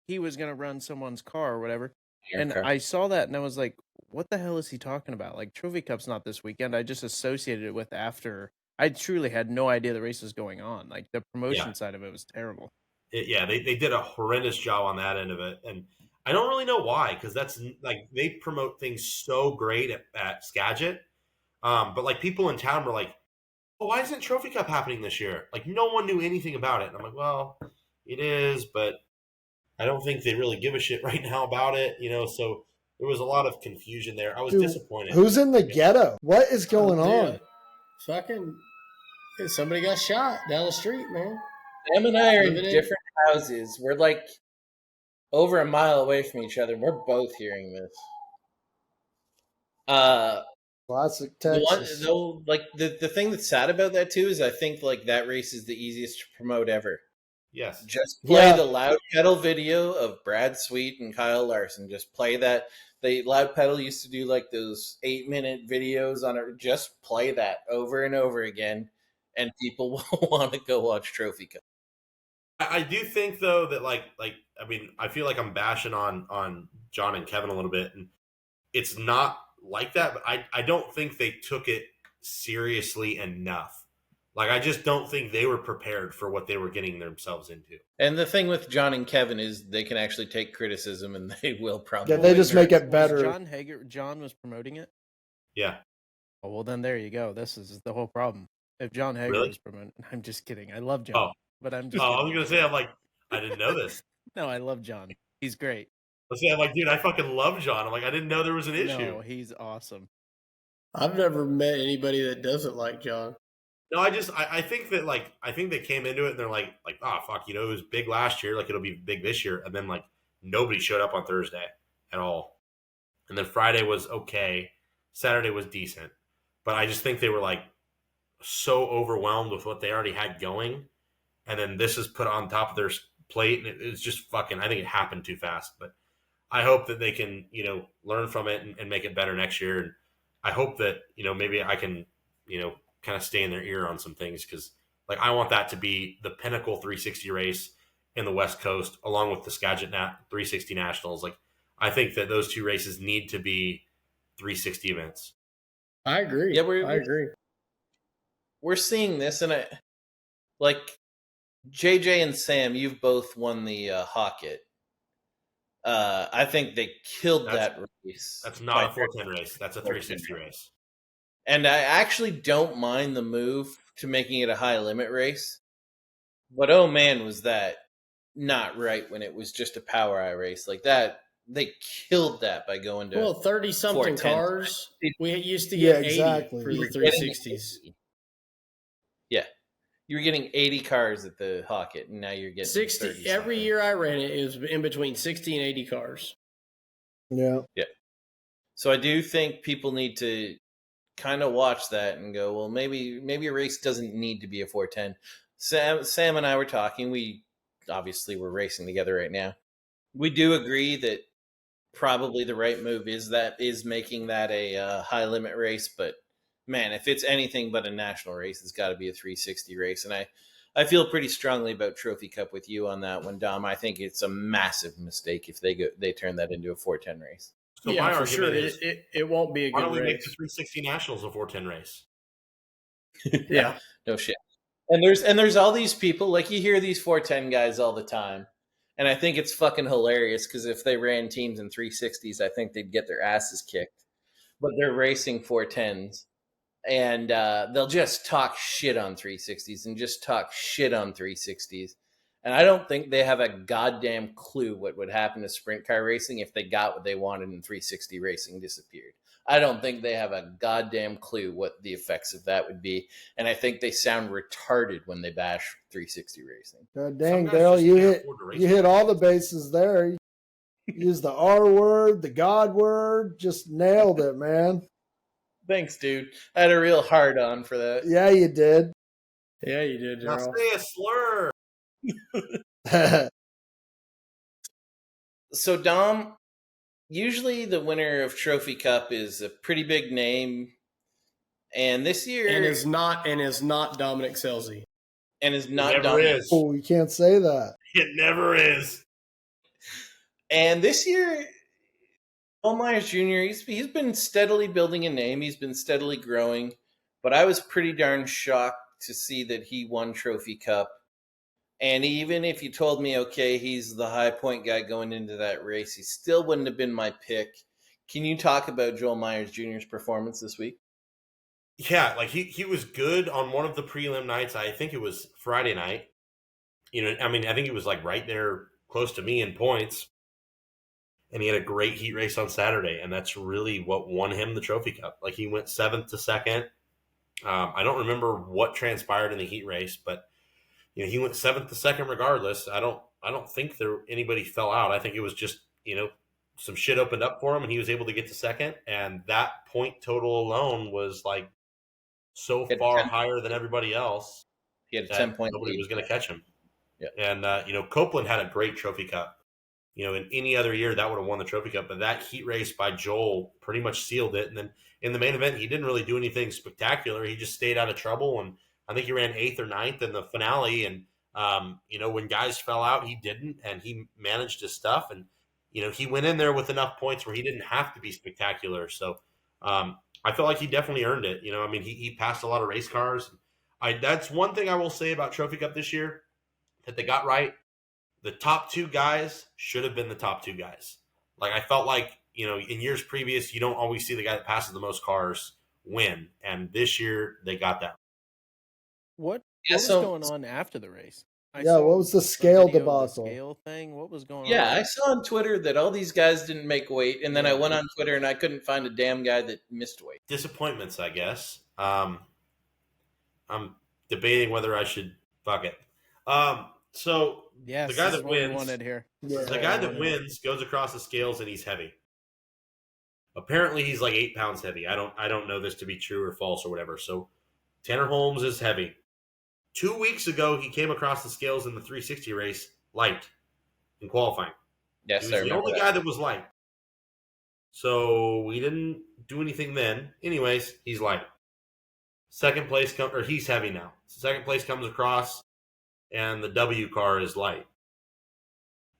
He was going to run someone's car or whatever. And I saw that, and I was like, what the hell is he talking about? Trophy Cup's not this weekend. I just associated it with after. I truly had no idea the race was going on. The promotion side of it was terrible. They did a horrendous job on that end of it. And I don't really know why, because that's they promote things so great at Skagit. But people in town were like, oh, why isn't Trophy Cup happening this year? Like, no one knew anything about it. And I'm like, well, it is, but I don't think they really give a shit right now about it, so there was a lot of confusion there. I was disappointed. Who's in the ghetto? What is going on? Fucking somebody got shot down the street, man. Sam and I are in different houses. We're like over a mile away from each other. We're both hearing this. Classic Texas. The thing that's sad about that too is I think like that race is the easiest to promote ever. Yes. Just play the loud pedal video of Brad Sweet and Kyle Larson. Just play that. The loud pedal used to do like those 8-minute videos on it. Just play that over and over again, and people will want to go watch Trophy Cup. I do think though that I feel like I'm bashing on John and Kevin a little bit, and it's not like that. But I don't think they took it seriously enough. Like, I just don't think they were prepared for what they were getting themselves into. And the thing with John and Kevin is they can actually take criticism, and they will probably. Yeah, they just make it better. John was promoting it? Yeah. Oh, well, then there you go. This is the whole problem. If John Hager was promoting, I'm just kidding. I love John, but I'm just. I was gonna say, I didn't know this. No, I love John. He's great. Let's say, dude, I fucking love John. I'm like, I didn't know there was an issue. No, he's awesome. I've never met anybody that doesn't like John. No, I think that I think they came into it and they're like, oh fuck, it was big last year, it'll be big this year, and then nobody showed up on Thursday at all, and then Friday was okay, Saturday was decent, but I just think they were so overwhelmed with what they already had going, and then this is put on top of their plate, and it's just fucking. I think it happened too fast, but I hope that they can learn from it and make it better next year, and I hope that maybe I can kind of stay in their ear on some things, because I want that to be the pinnacle 360 race in the West Coast, along with the Skagit 360 Nationals. I think that those two races need to be 360 events. I agree. Yeah, I agree. We're seeing this, and JJ and Sam, you've both won the Hockett. I think they killed that race. That's not a 410 race. That's a 360 race. And I actually don't mind the move to making it a high limit race. But oh man, was that not right when it was just a power eye race like that. They killed that by going to 30-something cars. We used to get 80 for the 360s. Yeah. You were getting 80 cars at the Hockett, and now you're getting 60. Every year I ran it, it was in between 60 and 80 cars. Yeah. Yeah. So I do think people need to kind of watch that and go, well, maybe a race doesn't need to be a 410. Sam and I were talking. We obviously we're racing together right now. We do agree that probably the right move is making that a high limit race. But man, if it's anything but a national race, it's got to be a 360 race. And I feel pretty strongly about Trophy Cup with you on that one, Dom. I think it's a massive mistake if they turn that into a 410 race. So yeah, for sure. It won't be a good race. Why don't we make the 360 Nationals a 410 race? Yeah. No shit. And there's all these people, you hear these 410 guys all the time. And I think it's fucking hilarious because if they ran teams in 360s, I think they'd get their asses kicked. But they're racing 410s. And they'll just talk shit on 360s and just talk shit on 360s. And I don't think they have a goddamn clue what would happen to sprint car racing if they got what they wanted and 360 racing disappeared. I don't think they have a goddamn clue what the effects of that would be. And I think they sound retarded when they bash 360 racing. God dang, Daryl, you hit all the bases there. You used the R word, the God word, just nailed it, man. Thanks, dude. I had a real hard on for that. Yeah, you did. Yeah, you did, Daryl. Now say a slur. So, Dom, usually the winner of Trophy Cup is a pretty big name, and this year and is not Dominic Scelzi, and is not never Dominic. Is. Oh, you can't say that. It never is. And this year, Joel Myers Jr. He's been steadily building a name. He's been steadily growing, but I was pretty darn shocked to see that he won Trophy Cup. And even if you told me, okay, he's the high point guy going into that race, he still wouldn't have been my pick. Can you talk about Joel Myers Jr.'s performance this week? Yeah, like he was good on one of the prelim nights. I think it was Friday night. I mean, I think he was like right there close to me in points. And he had a great heat race on Saturday, and that's really what won him the Trophy Cup. Like he went 7th to 2nd. I don't remember what transpired in the heat race, but he went 7th to 2nd regardless. I don't think anybody fell out. I think it was just some shit opened up for him, and he was able to get to 2nd. And that point total alone was like so far higher than everybody else. He had a that 10-point nobody lead. was going to catch him. Yeah. And Copeland had a great Trophy Cup. In any other year, that would have won the Trophy Cup. But that heat race by Joel pretty much sealed it. And then in the main event, he didn't really do anything spectacular. He just stayed out of trouble. And I think he ran 8th or 9th in the finale. And, when guys fell out, he didn't. And he managed his stuff. And, he went in there with enough points where he didn't have to be spectacular. So I feel like he definitely earned it. He passed a lot of race cars. That's one thing I will say about Trophy Cup this year that they got right. The top 2 guys should have been the top 2 guys. Like I felt like, in years previous, you don't always see the guy that passes the most cars win. And this year they got that. What was going on after the race? What was the scale debacle? Scale thing? What was going on? Yeah, I saw on Twitter that all these guys didn't make weight, and then I went on Twitter and I couldn't find a damn guy that missed weight. Disappointments, I guess. I'm debating whether I should fuck it. So yes, the guy that wins, goes across the scales and he's heavy. Apparently, he's like 8 pounds heavy. I don't know this to be true or false or whatever. So Tanner Holmes is heavy. 2 weeks ago, he came across the scales in the 360 race light in qualifying. Yes, he was the only guy that was light. So we didn't do anything then. Anyways, he's light. Second place he's heavy now. Second place comes across, and the W car is light.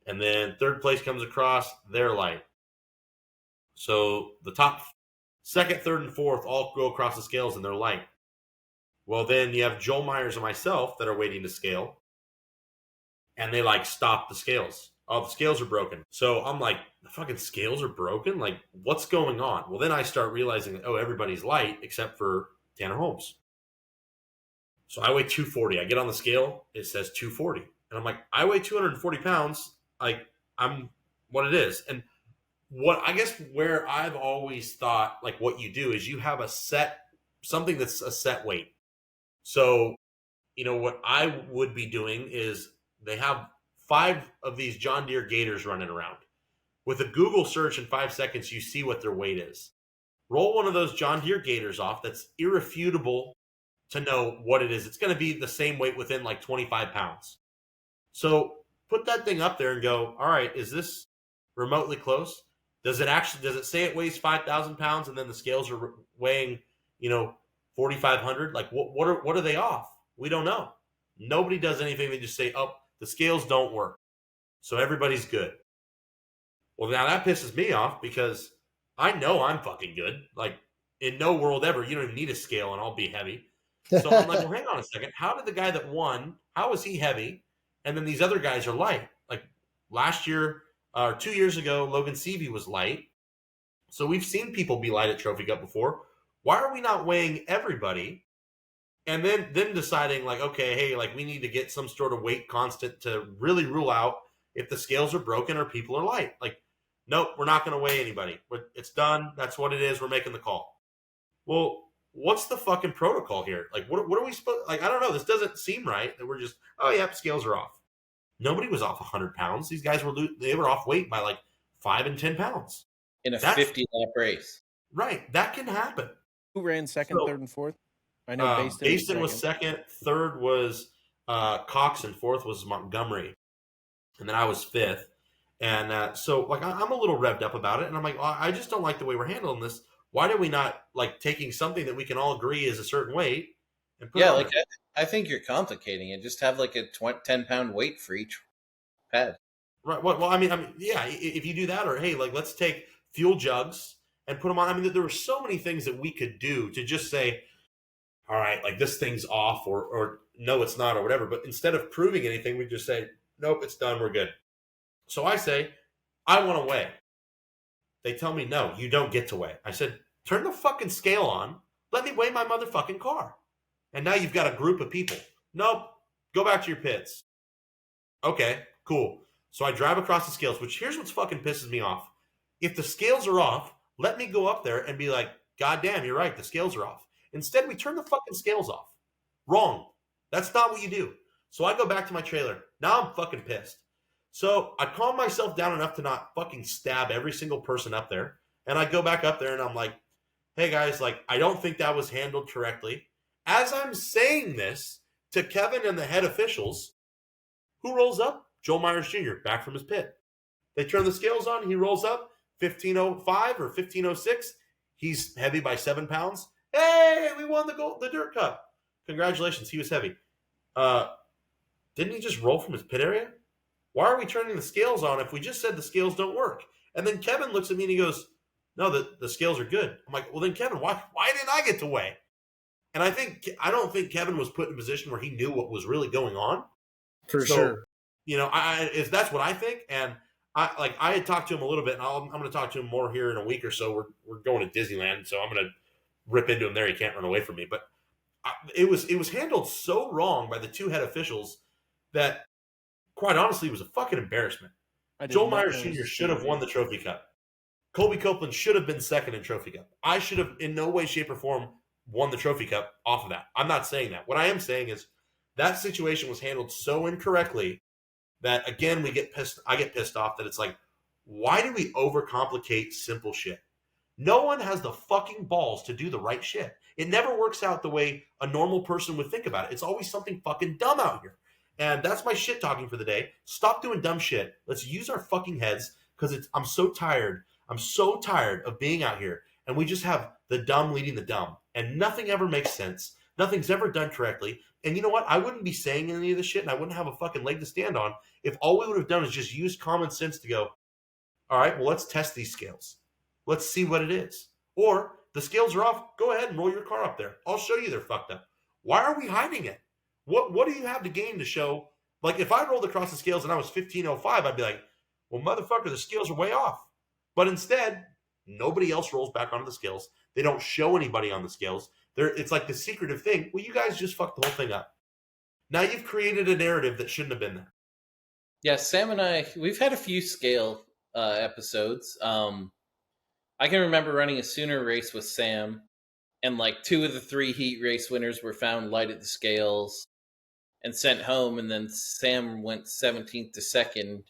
And then third place comes across, they're light. So the top second, third, and fourth all go across the scales and they're light. Well, then you have Joel Myers and myself that are waiting to scale. And they stop the scales. Oh, the scales are broken. So I'm like, the fucking scales are broken? Like, what's going on? Well, then I start realizing that, everybody's light except for Tanner Holmes. So I weigh 240. I get on the scale. It says 240. And I'm like, I weigh 240 pounds. Like, I'm what it is. And where I've always thought, like, what you do is you have something that's a set weight. So, what I would be doing is they have 5 of these John Deere Gators running around. With a Google search in 5 seconds, you see what their weight is. Roll one of those John Deere Gators off that's irrefutable to know what it is. It's going to be the same weight within 25 pounds. So put that thing up there and go, all right, is this remotely close? Does it say it weighs 5,000 pounds and then the scales are weighing, 4,500? Like what are they off? We don't know. Nobody does anything. They just say, oh, the scales don't work. So everybody's good. Well, now that pisses me off because I know I'm fucking good. Like, in no world ever, you don't even need a scale and I'll be heavy. So I'm like, well, hang on a second. How did the guy that won, how is he heavy? And then these other guys are light. Like last year, or 2 years ago, Logan Seavey was light. So we've seen people be light at Trophy Cup before. Why are we not weighing everybody? And then deciding okay, hey, we need to get some sort of weight constant to really rule out if the scales are broken or people are light. Nope, we're not going to weigh anybody. It's done. That's what it is. We're making the call. Well, what's the fucking protocol here? What are we supposed? I don't know. This doesn't seem right. That we're just, scales are off. Nobody was off 100 pounds. These guys were off weight by 5 and 10 pounds in a 50-lap race. Right, that can happen. Who ran second, third, and fourth? I know Baston was second. Third was Cox, and fourth was Montgomery, and then I was fifth. And so I'm a little revved up about it, and I'm like, I just don't like the way we're handling this. Why do we not taking something that we can all agree is a certain weight and put it on there? I think you're complicating it. Just have a 10-pound weight for each pad. Right. Well, I mean, yeah. If you do that, or hey, let's take fuel jugs and put them on. I mean, there were so many things that we could do to just say, all right, this thing's off, or no, it's not, or whatever. But instead of proving anything, we just say, nope, it's done. We're good. So I say, I want to weigh. They tell me, no, you don't get to weigh. I said, turn the fucking scale on. Let me weigh my motherfucking car. And now you've got a group of people. Nope. Go back to your pits. Okay, cool. So I drive across the scales, which here's what's fucking pisses me off. If the scales are off, let me go up there and be like, God damn, you're right, the scales are off. Instead, we turn the fucking scales off. Wrong. That's not what you do. So I go back to my trailer. Now I'm fucking pissed. So I calm myself down enough to not fucking stab every single person up there. And I go back up there and I'm like, hey guys, like, I don't think that was handled correctly. As I'm saying this to Kevin and the head officials, who rolls up? Joel Myers Jr., back from his pit. They turn the scales on. He rolls up, 1505 or 1506. He's heavy by 7 pounds. Hey, we won the Dirt Cup. Congratulations, he was heavy. Didn't he just roll from his pit area? Why are we turning the scales on if we just said the scales don't work? And then Kevin looks at me and he goes, no, the scales are good. I'm like, well then Kevin, why didn't I get to weigh? And I don't think Kevin was put in a position where he knew what was really going on. For sure. You know, that's what I think. And I had talked to him a little bit, and I'm going to talk to him more here in a week or so. We're going to Disneyland, so I'm going to rip into him there. He can't run away from me. But it was handled so wrong by the two head officials that, quite honestly, it was a fucking embarrassment. Joel Myers Jr. should have won the Trophy Cup. Colby Copeland should have been second in Trophy Cup. I should have, in no way, shape, or form, won the Trophy Cup off of that. I'm not saying that. What I am saying is that situation was handled so incorrectly that, again, I get pissed off that it's like, why do we overcomplicate simple shit? No one has the fucking balls to do the right shit. It never works out the way a normal person would think about it. It's always something fucking dumb out here. And that's my shit talking for the day. Stop doing dumb shit. Let's use our fucking heads, because I'm so tired. I'm so tired of being out here. And we just have the dumb leading the dumb. And nothing ever makes sense. Nothing's ever done correctly. And you know what? I wouldn't be saying any of this shit, and I wouldn't have a fucking leg to stand on if all we would have done is just use common sense to go, all right, well, let's test these scales. Let's see what it is. Or the scales are off. Go ahead and roll your car up there. I'll show you they're fucked up. Why are we hiding it? What do you have to gain to show? Like, if I rolled across the scales and I was 1505, I'd be like, well, motherfucker, the scales are way off. But instead, nobody else rolls back onto the scales. They don't show anybody on the scales. It's like the secretive thing. Well, you guys just fucked the whole thing up. Now you've created a narrative that shouldn't have been there. Yeah, Sam and I, we've had a few scale episodes. I can remember running a Sooner race with Sam, and like 2 of the 3 heat race winners were found light at the scales and sent home, and then Sam went 17th to 2nd.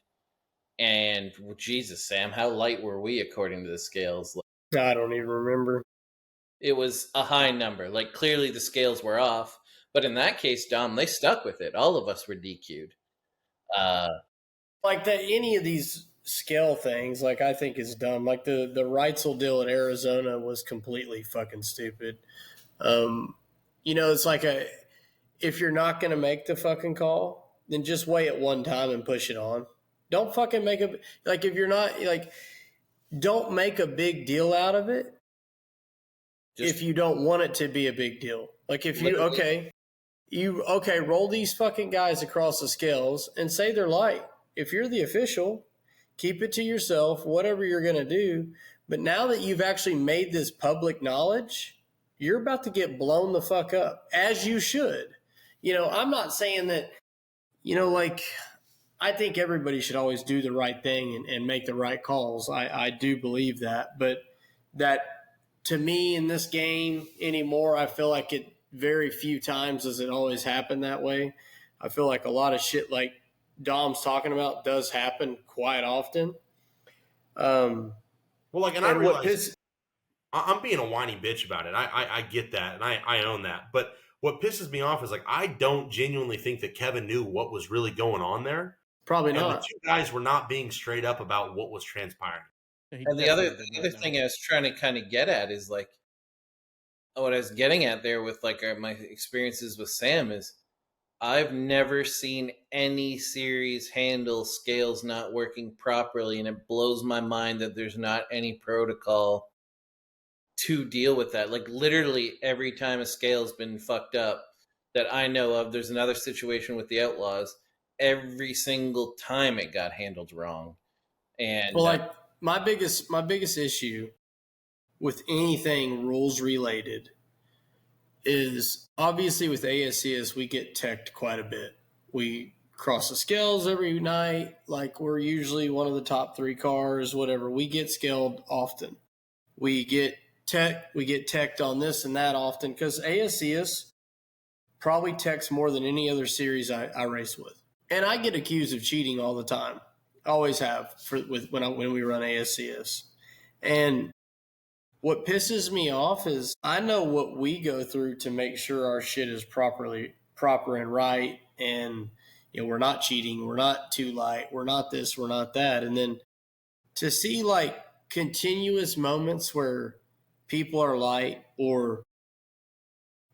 And well, Jesus, Sam, how light were we according to the scales? I don't even remember. It was a high number. Like, clearly the scales were off. But in that case, Dom, they stuck with it. All of us were DQ'd. Like, that any of these scale things, like, I think is dumb. Like, the Reitzel deal at Arizona was completely fucking stupid. You know, it's like if you're not going to make the fucking call, then just weigh it one time and push it on. Don't fucking make like, if you're not, like, don't make a big deal out of it. If you don't want it to be a big deal. Like, if you, roll these fucking guys across the scales and say they're light. If you're the official, keep it to yourself, whatever you're going to do. But now that you've actually made this public knowledge, you're about to get blown the fuck up, as you should. You know, I'm not saying that, you know, like, I think everybody should always do the right thing and make the right calls. I do believe that. But that, to me, in this game anymore, I feel like it very few times does it always happen that way. I feel like a lot of shit like Dom's talking about does happen quite often. Well, like, and I realize I'm being a whiny bitch about it. I get that, and I own that. But what pisses me off is, like, I don't genuinely think that Kevin knew what was really going on there. Probably not. And the 2 guys were not being straight up about what was transpiring. And the other thing I was trying to kind of get at is, like, what I was getting at there with, like, my experiences with Sam is I've never seen any series handle scales not working properly, and it blows my mind that there's not any protocol to deal with that. Like, literally every time a scale's been fucked up that I know of, there's another situation with the Outlaws. Every single time it got handled wrong. And well, like, my biggest issue with anything rules related is obviously with ASCS, we get teched quite a bit. We cross the scales every night. Like we're usually one of the top 3 cars, whatever. We get scaled often. We get teched on this and that often because ASCS probably techs more than any other series I race with. And I get accused of cheating all the time. Always have when we run ASCS. And what pisses me off is I know what we go through to make sure our shit is proper and right. And, we're not cheating. We're not too light. We're not this. We're not that. And then to see like continuous moments where people are light or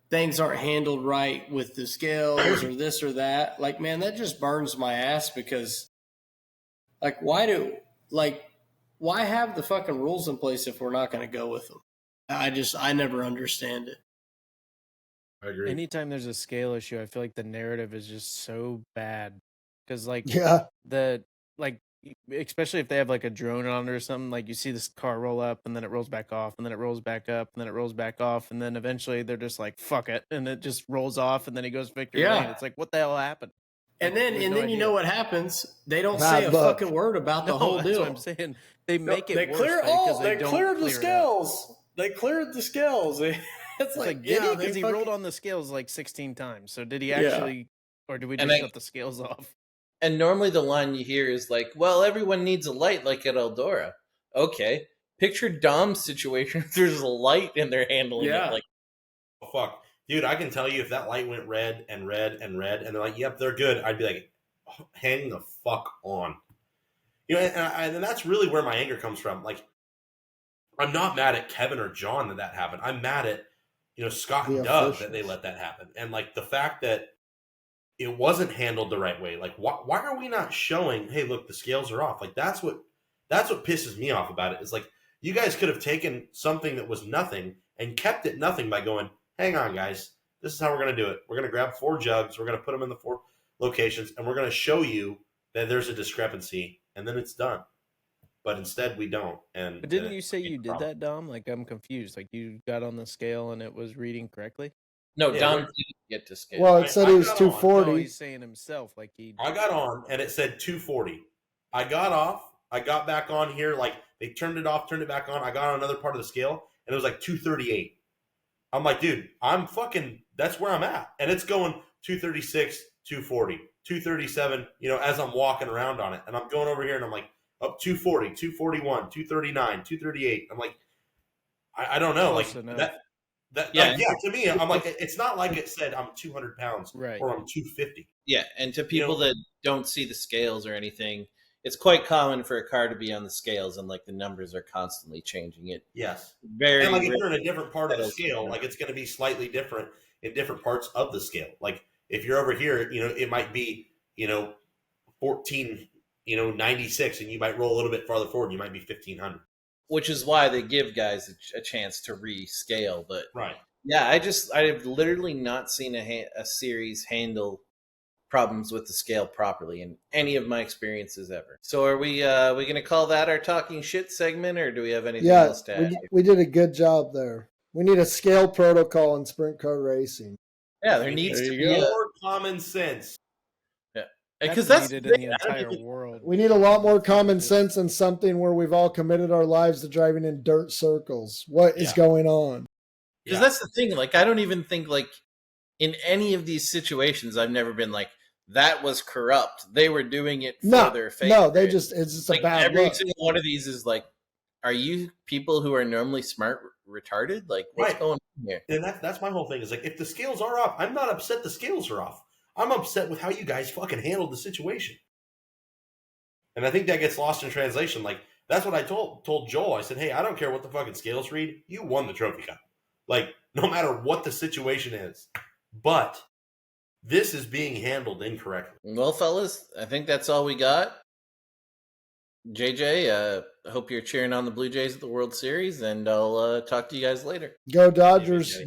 things aren't handled right with the scales or this or that, like, man, that just burns my ass because like, why have the fucking rules in place if we're not going to go with them? I never understand it. I agree. Anytime there's a scale issue, I feel like the narrative is just so bad. Because, like, especially if they have, like, a drone on it or something, like, you see this car roll up, and then it rolls back off, and then it rolls back up, and then it rolls back off, and then eventually they're just like, fuck it, and it just rolls off, and then he goes victory lane. It's like, what the hell happened? And then you know what happens? They don't say a fucking word about the whole deal. That's what I'm saying. They make it they worse. They cleared the scales. They cleared the scales. It's like did he? Because he rolled on the scales like 16 times. So did he actually, or did we just shut the scales off? And normally the line you hear is like, well, everyone needs a light like at Eldora. Okay. Picture Dom's situation if there's a light and they're handling it. Like, oh, fuck. Dude, I can tell you if that light went red and red and red and they're like, yep, they're good, I'd be like, oh, hang the fuck on. And that's really where my anger comes from. Like, I'm not mad at Kevin or John that happened. I'm mad at, Scott and Doug that they let that happen. And, like, the fact that it wasn't handled the right way. Like, why are we not showing, hey, look, the scales are off? Like, that's what pisses me off about it. Is like, you guys could have taken something that was nothing and kept it nothing by going, hang on, guys, this is how we're going to do it. We're going to grab 4 jugs. We're going to put them in the 4 locations, and we're going to show you that there's a discrepancy, and then it's done. But instead, we don't. But didn't you say you did that, Dom? Like, I'm confused. Like, you got on the scale and it was reading correctly? No, Dom didn't get to scale. Well, it said he was 240. No, he's saying himself. Like I got on, and it said 240. I got off. I got back on here. Like, they turned it off, turned it back on. I got on another part of the scale, and it was like 238. I'm like, dude, that's where I'm at. And it's going 236, 240, 237, as I'm walking around on it. And I'm going over here and I'm like, up 240, 241, 239, 238. I'm like, I don't know. Close like enough. To me, I'm like, it's not like it said I'm 200 pounds or I'm 250. Yeah, and to people that don't see the scales or anything, it's quite common for a car to be on the scales and like the numbers are constantly changing it. Yes. Very and like if you're in a different part of the scale, like it's going to be slightly different in different parts of the scale. Like if you're over here, it might be, 14, 96, and you might roll a little bit farther forward. You might be 1500. Which is why they give guys a chance to rescale. But right. Yeah, I've literally not seen a series handle problems with the scale properly in any of my experiences ever. So are we going to call that our talking shit segment, or do we have anything else to add? We did a good job there. We need a scale protocol in sprint car racing. Yeah, there needs to be more common sense. Yeah, because that's needed in the entire world. We need a lot more common sense and something where we've all committed our lives to driving in dirt circles. What is going on? Because that's the thing. Like, I don't even think like in any of these situations, I've never been like, that was corrupt. They were doing it for their favor. No, it's just like a bad every look. single one of these is like, are you people who are normally smart retarded? Like, what's going on here? And that's my whole thing is like, if the scales are off, I'm not upset the scales are off. I'm upset with how you guys fucking handled the situation. And I think that gets lost in translation. Like, that's what I told Joel. I said, hey, I don't care what the fucking scales read. You won the trophy cup. Like, no matter what the situation is. But this is being handled incorrectly. Well, fellas, I think that's all we got. JJ, I hope you're cheering on the Blue Jays at the World Series, and I'll talk to you guys later. Go Dodgers.